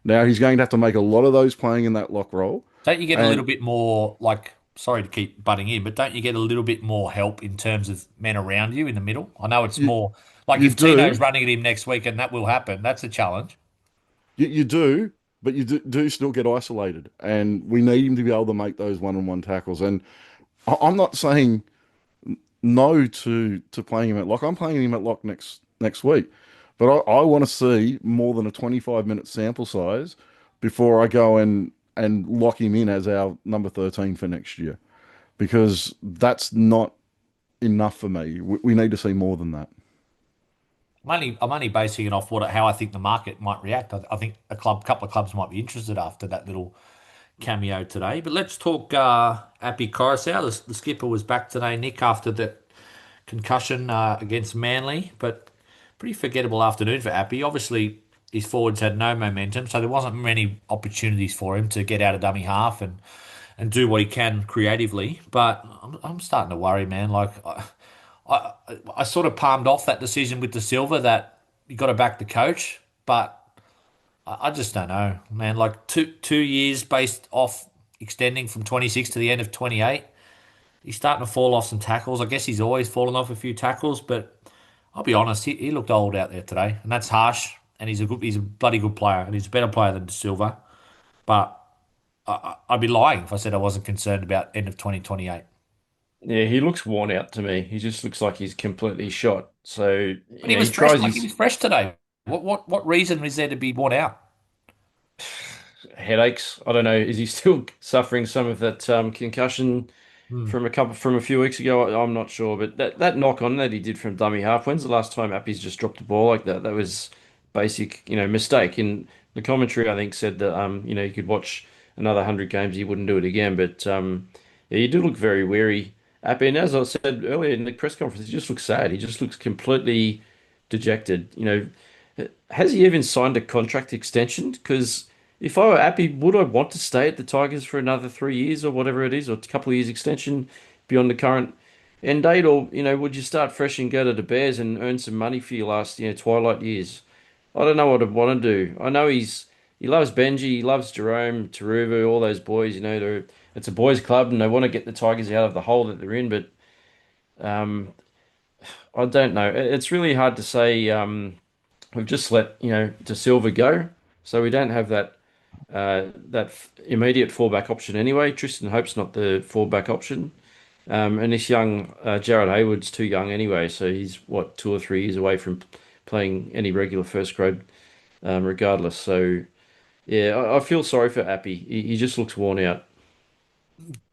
Now he's going to have to make a lot of those playing in that lock role, Don't you get a and little bit more like? Sorry to keep butting in, but don't you get a little bit more help in terms of men around you in the middle? I know it's you more like you if Tino's do running at him next week, and that will happen. That's a challenge. you do, but you do still get isolated, and we need him to be able to make those one-on-one tackles. And I'm not saying no to playing him at lock. I'm playing him at lock next week, but I want to see more than a 25-minute sample size before I go and lock him in as our number 13 for next year because that's not enough for me. We need to see more than that. I'm only basing it off how I think the market might react. I think couple of clubs might be interested after that little cameo today. But let's talk Appy Korisau. The skipper was back today, Nick, after the concussion against Manly, but pretty forgettable afternoon for Appy. Obviously, his forwards had no momentum, so there wasn't many opportunities for him to get out of dummy half and do what he can creatively. But I'm starting to worry, man. Like I, I sort of palmed off that decision with the Silver that you got to back the coach, but I just don't know, man. Like two years based off extending from 26 to the end of 28. He's starting to fall off some tackles. I guess he's always fallen off a few tackles, but I'll be honest, he looked old out there today, and that's harsh. And he's a bloody good player, and he's a better player than De Silva. But I'd be lying if I said I wasn't concerned about end of 2028. Yeah, he looks worn out to me. He just looks like he's completely shot. So, But he was he fresh, tries like he his was fresh today. What reason is there to be worn out? headaches. I don't know. Is he still suffering some of that concussion Hmm. from a few weeks ago? I'm not sure, but that knock on that he did from dummy half. When's the last time Appy's just dropped a ball like that? That was basic, mistake. And the commentary I think said that you could watch another 100 games, he wouldn't do it again. But yeah, he did look very weary. Appy, and as I said earlier in the press conference, he just looks sad. He just looks completely dejected. Has he even signed a contract extension? Because if I were Appy, would I want to stay at the Tigers for another 3 years or whatever it is, or a couple of years extension beyond the current end date? Or, would you start fresh and go to the Bears and earn some money for your last, twilight years? I don't know what I'd want to do. I know he loves Benji, he loves Jerome, Taruvu, all those boys, it's a boys' club and they want to get the Tigers out of the hole that they're in, but um, I don't know. It's really hard to say. We've just let De Silva go, so we don't have that immediate fallback option anyway. Tristan Hope's not the fallback option, and this young Jared Hayward's too young anyway, so he's what 2 or 3 years away from playing any regular first grade, regardless. So yeah, I feel sorry for Appy. He just looks worn out.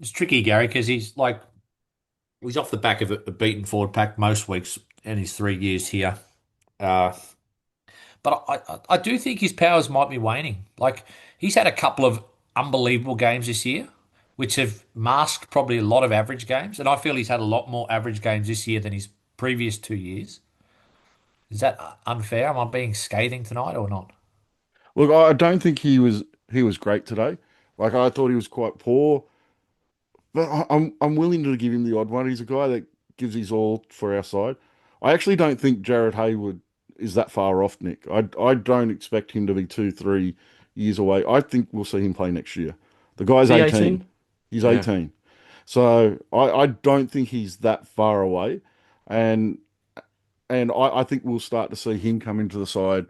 It's tricky, Gary, because he's off the back of a beaten forward pack most weeks in his 3 years here. Uh, but I do think his powers might be waning. Like he's had a couple of unbelievable games this year, which have masked probably a lot of average games, and I feel he's had a lot more average games this year than his previous 2 years. Is that unfair? Am I being scathing tonight or not? Look, I don't think he was great today. Like I thought he was quite poor. But I'm willing to give him the odd one. He's a guy that gives his all for our side. I actually don't think Jared Hayward is that far off, Nick. I don't expect him to be 2, 3 years away. I think we'll see him play next year. The Is guy's he 18. 18? He's Yeah. 18. So I don't think he's that far away. And I think we'll start to see him come into the side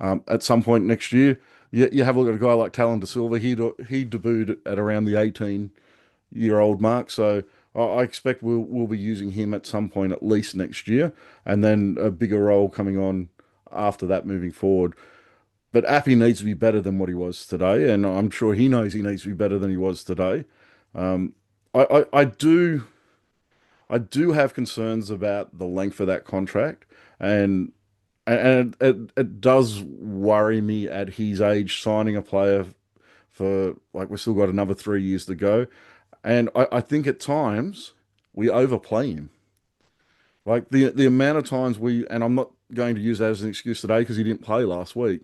at some point next year. You have a look at a guy like Talon De Silva. He debuted at around the 18-year-old mark. So I expect we'll be using him at some point at least next year, and then a bigger role coming on after that moving forward. But Appy needs to be better than what he was today, and I'm sure he knows he needs to be better than he was today. Um, I do have concerns about the length of that contract, and it does worry me at his age signing a player for like we've still got another 3 years to go, and I think at times we overplay him. Like the amount of times and I'm not going to use that as an excuse today because he didn't play last week.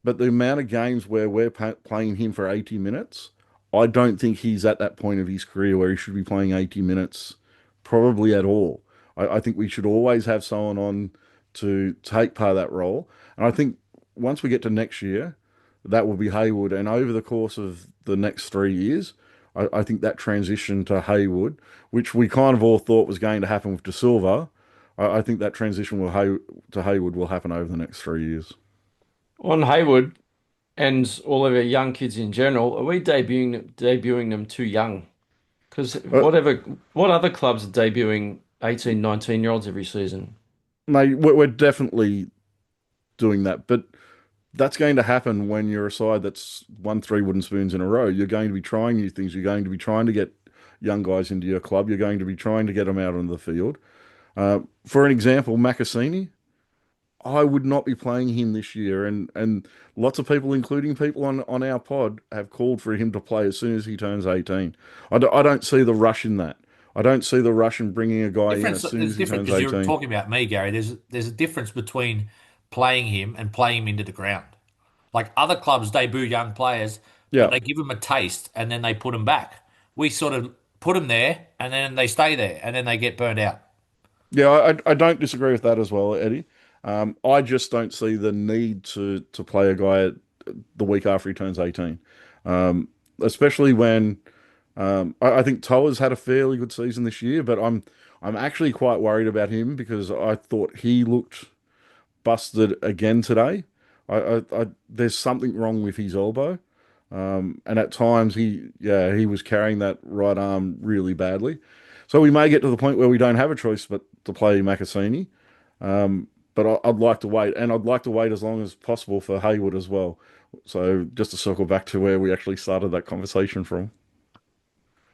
But the amount of games where we're playing him for 80 minutes, I don't think he's at that point of his career where he should be playing 80 minutes, probably at all. I think we should always have someone on to take part of that role. And I think once we get to next year, that will be Haywood. And over the course of the next 3 years, I think that transition to Haywood, which we kind of all thought was going to happen with De Silva, I think that transition to Haywood will happen over the next 3 years. On Haywood and all of our young kids in general, are we debuting them too young? Because Uh, what other clubs are debuting 18, 19-year-olds every season? Mate, we're definitely doing that, but that's going to happen when you're a side that's won three wooden spoons in a row. You're going to be trying new things. You're going to be trying to get young guys into your club. You're going to be trying to get them out on the field. For an example, Macassini, I would not be playing him this year, and lots of people, including people on our pod, have called for him to play as soon as he turns 18. I don't see the rush in that. I don't see the rush in bringing a guy in Difference. as soon It's as he different turns because you're 18. talking about me, Gary. There's a difference between playing him and playing him into the ground. Like other clubs debut young players, but Yeah, they give them a taste and then they put them back. We sort of put them there and then they stay there and then they get burned out. yeah, I don't disagree with that as well, Eddie. I just don't see the need to play a guy the week after he turns 18. Um, Especially when I think Toa's had a fairly good season this year, but I'm actually quite worried about him because I thought he looked busted again today. There's something wrong with his elbow, and at times he was carrying that right arm really badly. So we may get to the point where we don't have a choice but to play Macassini. But I'd like to wait, and I'd like to wait as long as possible for Haywood as well. So just to circle back to where we actually started that conversation from.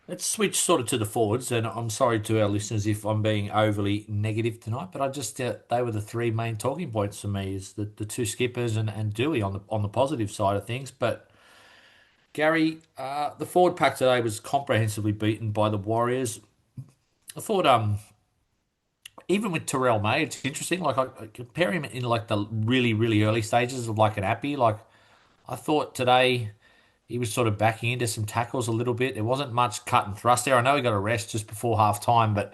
Let's switch sort of to the forwards, and I'm sorry to our listeners if I'm being overly negative tonight, but I just they were the three main talking points for me is the two skippers and Doueihi on the positive side of things. But Gary, the forward pack today was comprehensively beaten by the Warriors. I thought even with Terrell May, it's interesting. Like I compare him in like the really early stages of like an Appy. Like I thought today he was sort of backing into some tackles a little bit. There wasn't much cut and thrust there. I know he got a rest just before half time, but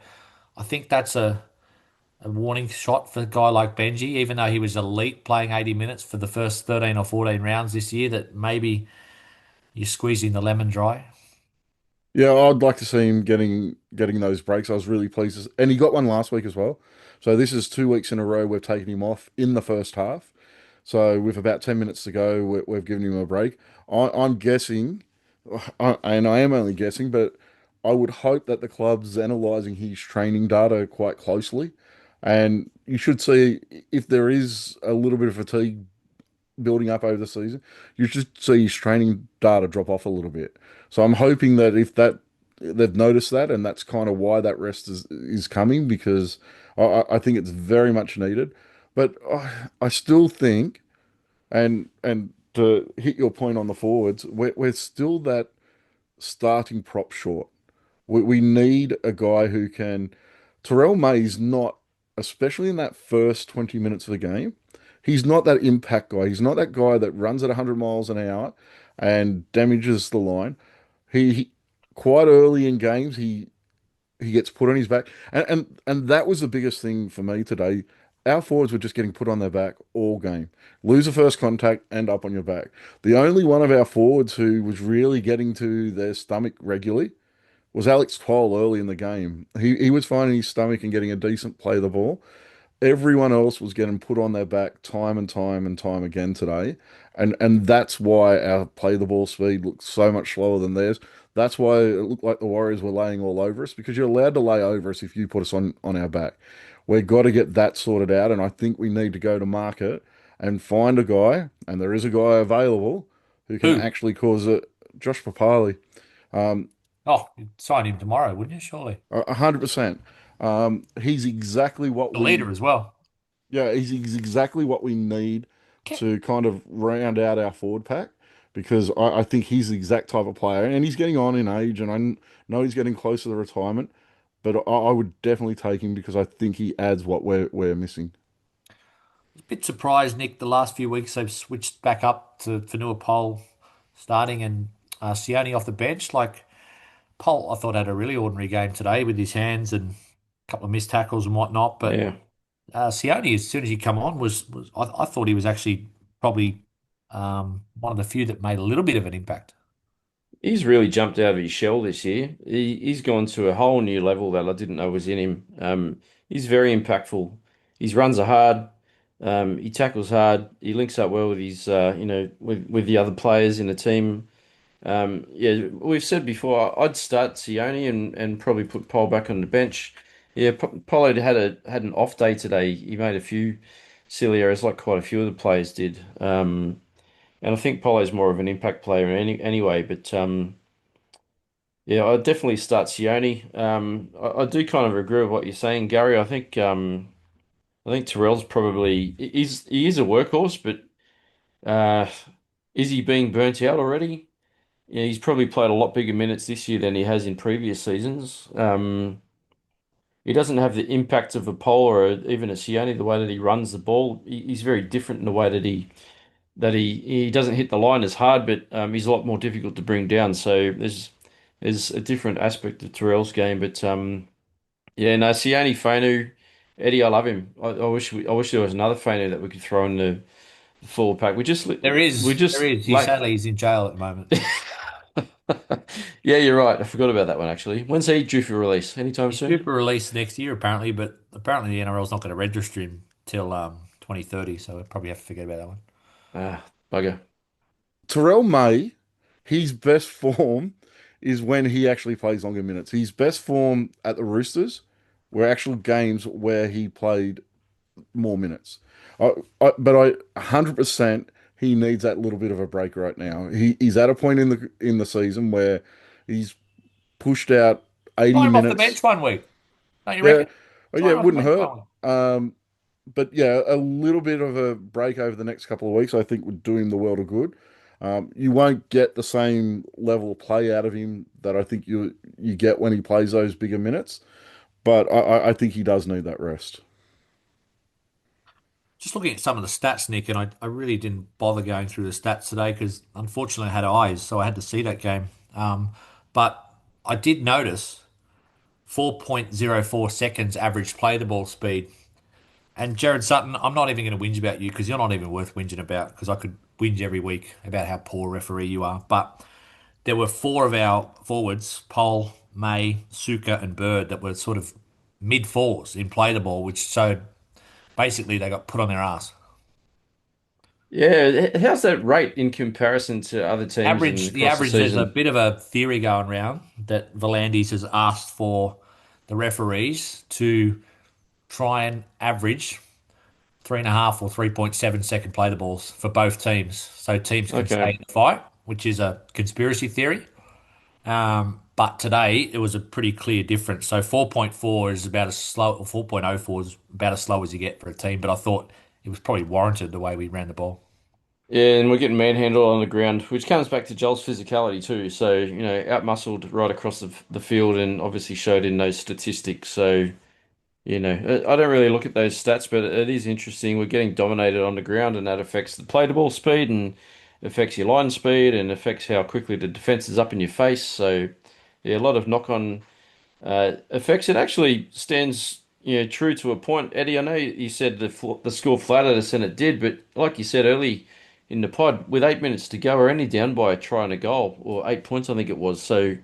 I think that's a warning shot for a guy like Benji, even though he was elite playing 80 minutes for the first 13 or 14 rounds this year, that maybe you're squeezing the lemon dry. Yeah, I'd like to see him getting those breaks. I was really pleased, and he got one last week as well. So this is 2 weeks in a row we've taken him off in the first half. So with about 10 minutes to go, we've given him a break. I'm guessing, and I am only guessing, but I would hope that the club's analysing his training data quite closely, and you should see if there is a little bit of fatigue building up over the season, you should see his training data drop off a little bit. So I'm hoping that if that they've noticed that, and that's kind of why that rest is coming because I think it's very much needed. But I still think, and to hit your point on the forwards, we're still that starting prop short. We need a guy who can. Terrell May's not, especially in that first 20 minutes of the game, he's not that impact guy. He's not that guy that runs at 100 miles an hour and damages the line. He quite early in games, he gets put on his back. And that was the biggest thing for me today. Our forwards were just getting put on their back all game. Lose a first contact, end up on your back. The only one of our forwards who was really getting to their stomach regularly was Alex Toll early in the game. He was finding his stomach and getting a decent play of the ball. Everyone else was getting put on their back time and time and time again today. And that's why our play the ball speed looked so much slower than theirs. That's why it looked like the Warriors were laying all over us because you're allowed to lay over us if you put us on our back. We've got to get that sorted out, and I think we need to go to market and find a guy, and there is a guy available who can Who? actually cause it. Josh Papali. Oh, you'd sign him tomorrow, wouldn't you? Surely. 100%. He's exactly what The leader we, as well. yeah, he's exactly what we need Ke- to kind of round out our forward pack because I think he's the exact type of player, and he's getting on in age, and know he's getting close to the retirement, but I would definitely take him because I think he adds what we're missing. A bit surprised, Nick. The last few weeks they've switched back up to Fanua Pole starting and Sione off the bench. Like Pole, I thought had a really ordinary game today with his hands and a couple of missed tackles and whatnot. But Yeah. Sione, as soon as he come on, was I thought he was actually probably one of the few that made a little bit of an impact. He's really jumped out of his shell this year. He's gone to a whole new level that I didn't know was in him. He's very impactful. His runs are hard. He tackles hard. He links up well with his, with the other players in the team. Yeah, we've said before, I'd start Sione and probably put Pole back on the bench. Yeah, Polo had an off day today. He made a few silly errors, like quite a few of the players did. And I think Polo's more of an impact player anyway. But yeah, I'd definitely start Sione. I do kind of agree with what you're saying, Gary. I think Terrell's probably he is a workhorse, but uh, is he being burnt out already? Yeah, he's probably played a lot bigger minutes this year than he has in previous seasons. He doesn't have the impact of a Pole or even a Sione, the way that he runs the ball. He's very different in the way that he doesn't hit the line as hard, but he's a lot more difficult to bring down. So there's a different aspect of Terrell's game. But yeah, no, Sione Fainu, Eddie, I love him. I wish there was another Fainu that we could throw in the full pack. We There just is. He like sadly he's in jail at the moment. Yeah, you're right. I forgot about that one actually. When's he due for release? Anytime He's due soon? for release next year apparently, but apparently the NRL's not going to register him till 2030, so we'll probably have to forget about that one. Ah, bugger. Terrell May, his best form is when he actually plays longer minutes. His best form at the Roosters were actual games where he played more minutes. But 100% he needs that little bit of a break right now. He's at a point in the season where he's pushed out 80 Sign him off the bench minutes. one week. Don't you Yeah, reckon? oh, yeah, Sign him it off the wouldn't bench hurt. one week. But yeah, a little bit of a break over the next couple of weeks, I think, would do him the world of good. You won't get the same level of play out of him that I think you get when he plays those bigger minutes, but I think he does need that rest. Just looking at some of the stats, Nick, and I really didn't bother going through the stats today because unfortunately I had eyes, so I had to see that game. But I did notice 4.04 seconds average play the ball speed. And Jared Sutton, I'm not even going to whinge about you because you're not even worth whinging about because I could whinge every week about how poor referee you are. But there were four of our forwards, Pole, May, Suka, and Bird, that were sort of mid fours in play the ball, which showed basically they got put on their ass. Yeah, how's that rate in comparison to other teams and The across the average, there's a season? bit of a theory going around that Volandis has asked for the referees to try and average 3.5 or 3.7 second play the balls for both teams, so teams can stay Okay. in the fight, which is a conspiracy theory. But today it was a pretty clear difference. So 4.4 is about as slow, or 4.04 is about as slow as you get for a team. But I thought it was probably warranted the way we ran the ball. Yeah, and we're getting manhandled on the ground, which comes back to Joel's physicality too. So, outmuscled right across the field and obviously showed in those statistics. So, I don't really look at those stats, but it is interesting. We're getting dominated on the ground, and that affects the play to ball speed and affects your line speed and affects how quickly the defense is up in your face. So, yeah, a lot of knock on effects. It actually stands, true to a point. Eddie, I know you said the score flattered us, and it did, but like you said early in the pod, with 8 minutes to go, we're only down by a try and a goal, or 8 points, I think it was. So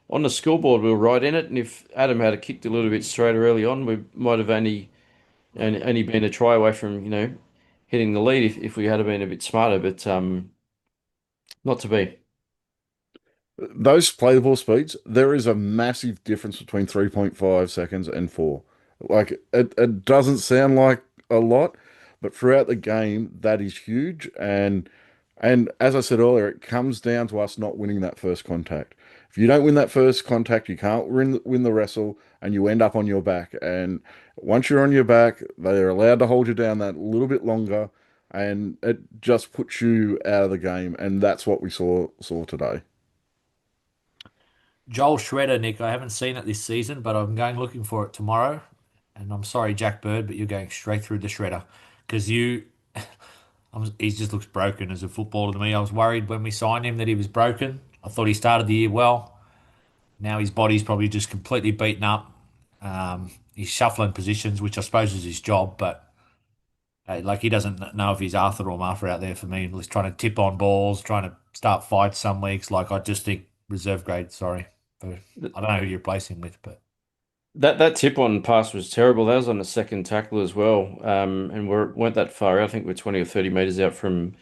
on the scoreboard, we were right in it, and if Adam had kicked a little bit straighter early on, we might have only and only been a try away from, hitting the lead if we had been a bit smarter, but not to be. Those play the ball speeds, there is a massive difference between 3.5 seconds and 4. Like it doesn't sound like a lot, but throughout the game, that is huge. And as I said earlier, it comes down to us not winning that first contact. If you don't win that first contact, you can't win the wrestle, and you end up on your back. And once you're on your back, they're allowed to hold you down that little bit longer, and it just puts you out of the game. And that's what we saw today. Joel Shredder, Nick, I haven't seen it this season, but I'm going looking for it tomorrow. And I'm sorry, Jack Bird, but you're going straight through the shredder because he just looks broken as a footballer to me. I was worried when we signed him that he was broken. I thought he started the year well. Now his body's probably just completely beaten up. He's shuffling positions, which I suppose is his job, but like he doesn't know if he's Arthur or Martha out there for me. He's trying to tip on balls, trying to start fights some weeks. Like I just think reserve grade. Sorry, but I don't know who you replace him with, but That tip on pass was terrible. That was on the second tackle as well, and weren't that far out. I think we're 20 or 30 meters out from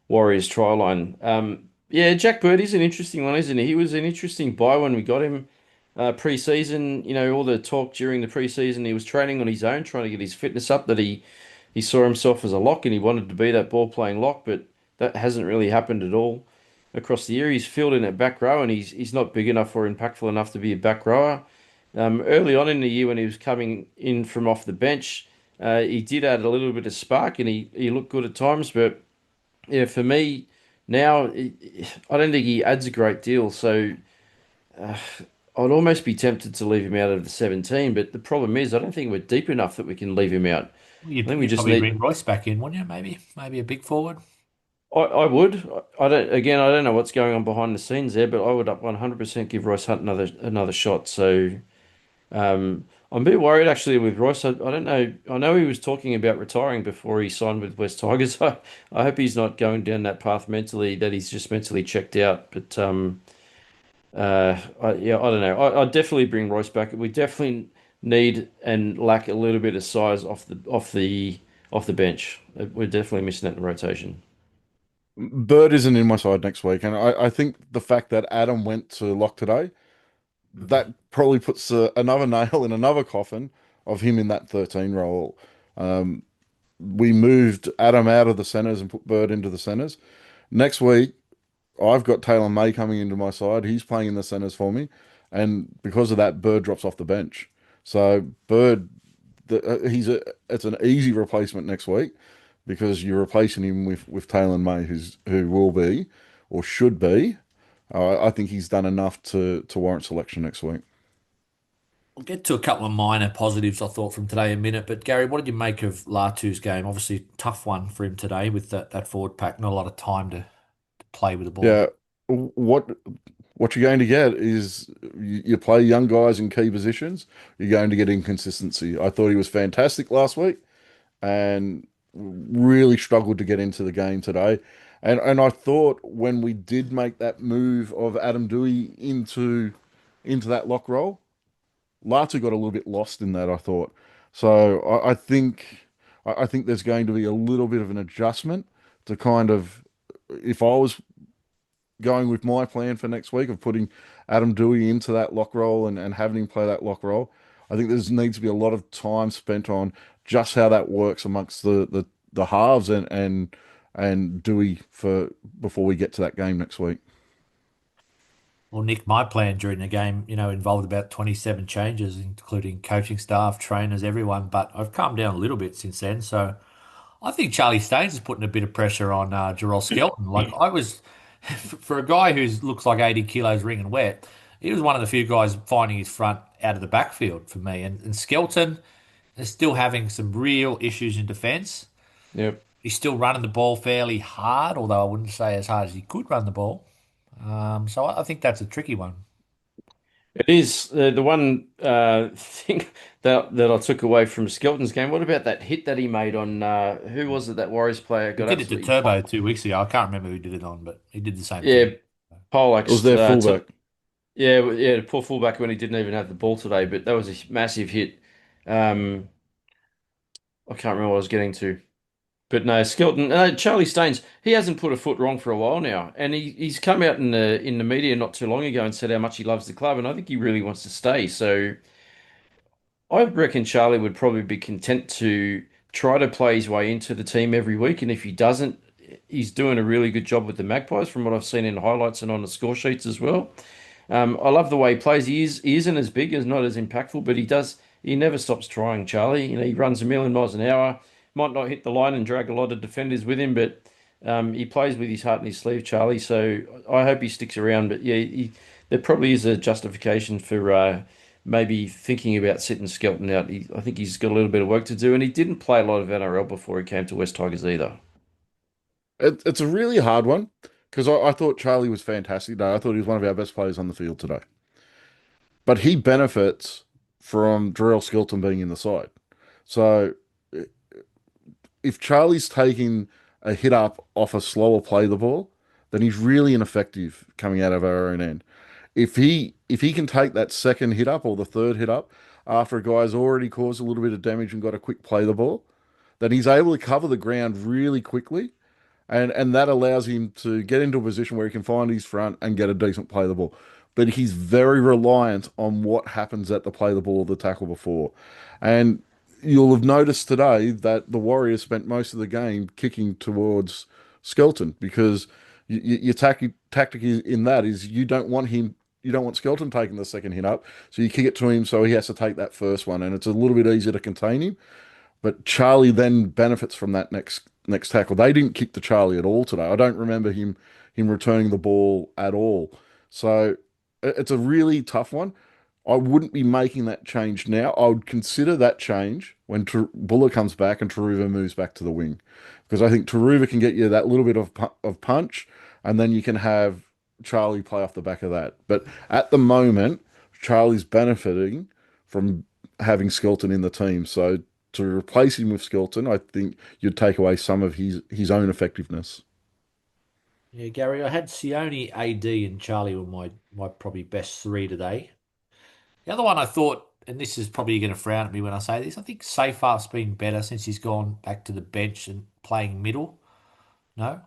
Warriors try line. Yeah, Jack Bird is an interesting one, isn't he? He was an interesting buy when we got him pre-season. All the talk during the pre-season, he was training on his own, trying to get his fitness up. That he saw himself as a lock and he wanted to be that ball playing lock, but that hasn't really happened at all across the year. He's filled in at back row and he's not big enough or impactful enough to be a back rower. Early on in the year when he was coming in from off the bench, he did add a little bit of spark and he looked good at times, but yeah, for me now, I don't think he adds a great deal. So uh, I'd almost be tempted to leave him out of the 17. But the problem is, I don't think we're deep enough that we can leave him out. I think we you'd just probably need. bring Royce back in, wouldn't you? Maybe a big forward. I would. I don't. Again, I don't know what's going on behind the scenes there, but I would 100% give Royce Hunt another shot. So I'm a bit worried actually with Royce. I don't know. I know he was talking about retiring before he signed with West Tigers. I hope he's not going down that path mentally. That he's just mentally checked out. But yeah, I don't know. I definitely bring Royce back. We definitely need and lack a little bit of size off the bench. We're definitely missing that in the rotation. Bird isn't in my side next week, and I think the fact that Adam went to lock today, that probably puts another nail in another coffin of him in that 13 role. Um, we moved Adam out of the centers and put Bird into the centers. Next week, I've got Taylor May coming into my side. He's playing in the centers for me, and because of that, Bird drops off the bench. So Bird, it's an easy replacement next week because you're replacing him with Taylor May, who will be or should be. I think he's done enough to warrant selection next week. We'll get to a couple of minor positives I thought from today in a minute. But Gary, what did you make of Latu's game? Obviously, tough one for him today with that forward pack. Not a lot of time to play with the ball. Yeah, what what you're going to get is you play young guys in key positions. You're going to get inconsistency. I thought he was fantastic last week, and really struggled to get into the game today. And I thought when we did make that move of Adam Doueihi into that lock role, Latu got a little bit lost in that, I thought. So I think there's going to be a little bit of an adjustment to kind of if I was going with my plan for next week of putting Adam Doueihi into that lock role and having him play that lock role, I think there's needs to be a lot of time spent on just how that works amongst the halves and Doueihi for before we get to that game next week. Well, Nick, my plan during the game, involved about 27 changes, including coaching staff, trainers, everyone. But I've calmed down a little bit since then. So I think Charlie Staines is putting a bit of pressure on Jarrell Skelton. Like I was, for a guy who looks like 80 kilos ringing wet, he was one of the few guys finding his front out of the backfield for me. And Skelton is still having some real issues in defence. Yep. He's still running the ball fairly hard, although I wouldn't say as hard as he could run the ball. So I think that's a tricky one. It is the one thing that I took away from Skelton's game. What about that hit that he made on who was it? That Warriors player He got did it to absolutely Turbo 2 weeks ago. I can't remember who did it on, but he did the same yeah, thing. It was poleaxed. their fullback. Yeah, yeah, the poor fullback when he didn't even have the ball today. But that was a massive hit. Um, I can't remember what I was getting to. But no, Skelton, Charlie Staines, he hasn't put a foot wrong for a while now, and he's come out in the media not too long ago and said how much he loves the club, and I think he really wants to stay. So I reckon Charlie would probably be content to try to play his way into the team every week, and if he doesn't, he's doing a really good job with the Magpies from what I've seen in the highlights and on the score sheets as well. I love the way he plays. He isn't as big, as not as impactful, but he never stops trying, Charlie. You know, he runs a million miles an hour. Might not hit the line and drag a lot of defenders with him, but he plays with his heart in his sleeve, Charlie. So I hope he sticks around. But yeah, there probably is a justification for maybe thinking about sitting Skelton out. I think he's got a little bit of work to do, and he didn't play a lot of NRL before he came to West Tigers either. It's a really hard one because I thought Charlie was fantastic today. I thought he was one of our best players on the field today. But he benefits from Jarrell Skeleton being in the side. So if Charlie's taking a hit up off a slower play the ball, then he's really ineffective coming out of our own end. If he can take that second hit up or the third hit up after a guy's already caused a little bit of damage and got a quick play the ball, then he's able to cover the ground really quickly and that allows him to get into a position where he can find his front and get a decent play the ball. But he's very reliant on what happens at the play the ball or the tackle before. And you'll have noticed today that the Warriors spent most of the game kicking towards Skelton because your tactic in that is you don't want Skelton taking the second hit up, so you kick it to him so he has to take that first one, and it's a little bit easier to contain him. But Charlie then benefits from that next tackle. They didn't kick to Charlie at all today. I don't remember him returning the ball at all. So it's a really tough one. I wouldn't be making that change now. I would consider that change when Buller comes back and Taruva moves back to the wing, because I think Taruva can get you that little bit of punch, and then you can have Charlie play off the back of that. But at the moment, Charlie's benefiting from having Skelton in the team. So to replace him with Skelton, I think you'd take away some of his own effectiveness. Yeah, Gary, I had Sione, AD, and Charlie were my probably best three today. The other one I thought, and this is probably going to frown at me when I say this, I think Seyfarth's been better since he's gone back to the bench and playing middle. No?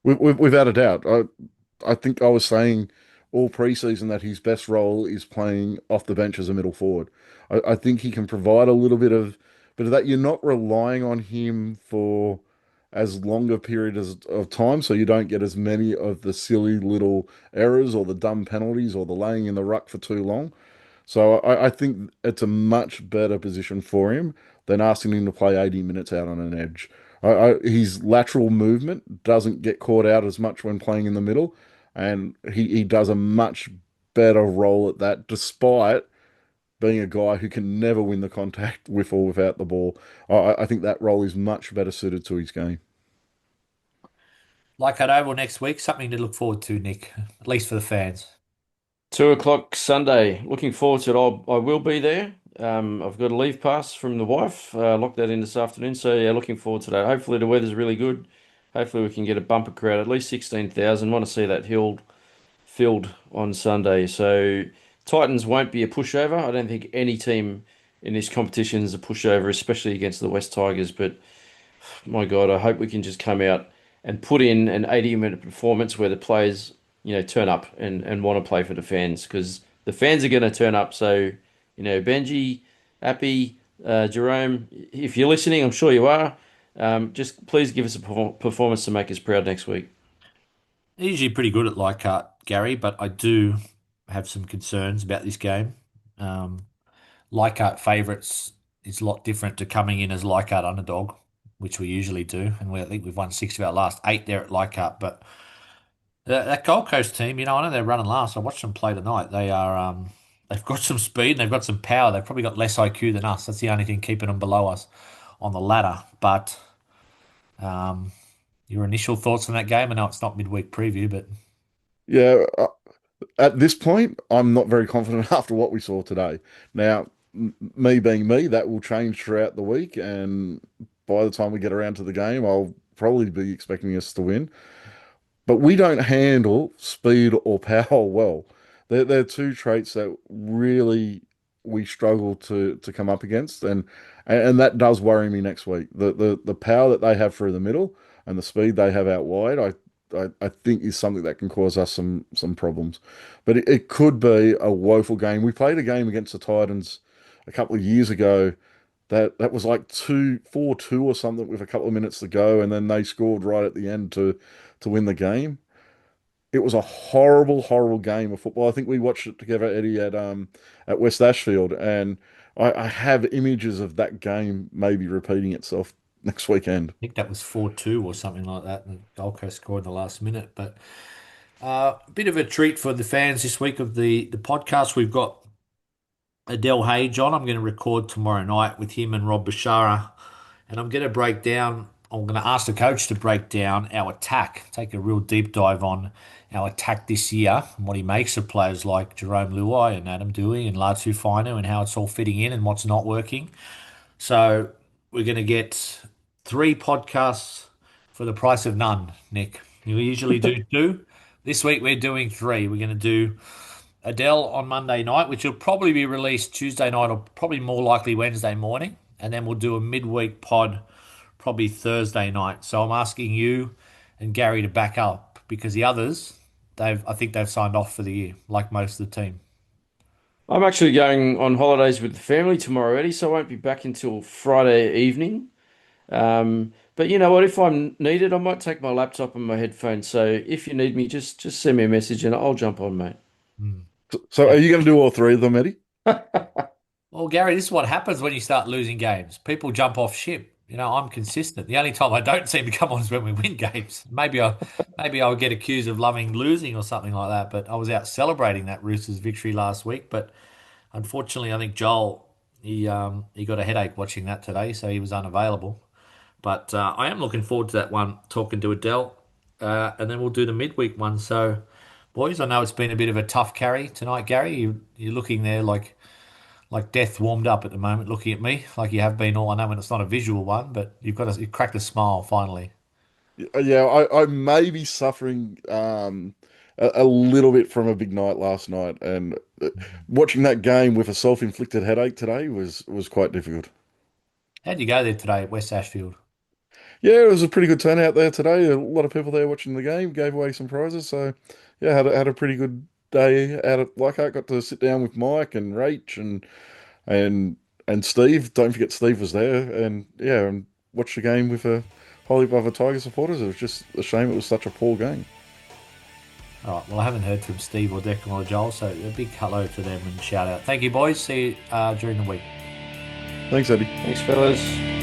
Without a doubt, I think I was saying all preseason that his best role is playing off the bench as a middle forward. I think he can provide a little bit of that. You're not relying on him for as long a period of time, so you don't get as many of the silly little errors or the dumb penalties or the laying in the ruck for too long. So I think it's a much better position for him than asking him to play 80 minutes out on an edge. His lateral movement doesn't get caught out as much when playing in the middle, and he does a much better role at that, despite being a guy who can never win the contact with or without the ball. I think that role is much better suited to his game. Like at Oval next week, something to look forward to, Nick, at least for the fans. 2 o'clock Sunday. Looking forward to it. I will be there. I've got a leave pass from the wife. Locked that in this afternoon. So yeah, looking forward to that. Hopefully the weather's really good. Hopefully we can get a bumper crowd, at least 16,000. Want to see that hill filled on Sunday. So Titans won't be a pushover. I don't think any team in this competition is a pushover, especially against the West Tigers. But my God, I hope we can just come out and put in an 80-minute performance where the players, turn up and want to play for the fans because the fans are going to turn up. So, Benji, Appy, Jerome, if you're listening, I'm sure you are. Just please give us a performance to make us proud next week. They're usually pretty good at Leichhardt, Gary, but I do have some concerns about this game. Um, Leichhardt favourites is a lot different to coming in as Leichhardt underdog, which we usually do, and I think we've won 6 of our last 8 there at Leichhardt. But that Gold Coast team, I know they're running last. I watched them play tonight. They've got some speed and they've got some power. They've probably got less IQ than us. That's the only thing keeping them below us on the ladder. But um, your initial thoughts on that game? I know it's not midweek preview, but Yeah, at this point, I'm not very confident after what we saw today. Now, me being me, that will change throughout the week, and by the time we get around to the game, I'll probably be expecting us to win. But we don't handle speed or power well. They're two traits that really we struggle to come up against, and that does worry me next week. The power that they have through the middle and the speed they have out wide, I think is something that can cause us some problems. But it could be a woeful game. We played a game against the Titans a couple of years ago that was like 4-2 or something with a couple of minutes to go, and then they scored right at the end to win the game. It was a horrible, horrible game of football. I think we watched it together, Eddie, at West Ashfield, and I have images of that game maybe repeating itself next weekend. I think that was 4-2 or something like that, and Gold Coast scored in the last minute. But a bit of a treat for the fans this week of the podcast. We've got Adele Hage on. I'm going to record tomorrow night with him and Rob Bashara, and I'm going to break down. I'm going to ask the coach to break down our attack, take a real deep dive on our attack this year and what he makes of players like Jerome Luai and Adam Doueihi and Latu Finu and how it's all fitting in and what's not working. So we're going to get 3 podcasts for the price of none, Nick. You usually do 2. This week we're doing 3. We're going to do Adele on Monday night, which will probably be released Tuesday night or probably more likely Wednesday morning. And then we'll do a midweek pod probably Thursday night. So I'm asking you and Gary to back up because the others, I think they've signed off for the year, like most of the team. I'm actually going on holidays with the family tomorrow, Eddie, so I won't be back until Friday evening. But you know what? If I'm needed, I might take my laptop and my headphones. So if you need me, just send me a message and I'll jump on, mate. So are you going to do all 3 of them, Eddie? Well, Gary, this is what happens when you start losing games. People jump off ship. I'm consistent. The only time I don't seem to come on is when we win games. Maybe I'll get accused of loving losing or something like that. But I was out celebrating that Roosters victory last week. But unfortunately, I think Joel he got a headache watching that today, so he was unavailable. But I am looking forward to that one, talking to Adele, and then we'll do the midweek one. So, boys, I know it's been a bit of a tough carry tonight, Gary. You're looking there like death warmed up at the moment, looking at me like you have been all. I know when it's not a visual one, but you cracked a smile finally. Yeah, I may be suffering a little bit from a big night last night, and watching that game with a self-inflicted headache today was quite difficult. How'd you go there today at West Ashfield? Yeah, it was a pretty good turnout there today. A lot of people there watching the game, gave away some prizes, so yeah, had a pretty good day out at Leichhardt. Got to sit down with Mike and Rach and and Steve. Don't forget Steve was there, and yeah, and watched the game with a whole heap of other Tiger supporters. It was just a shame it was such a poor game. All right, well, I haven't heard from Steve or Declan or Joel, so a big hello to them and shout out. Thank you, boys. See you during the week. Thanks, Eddie. Thanks, fellas.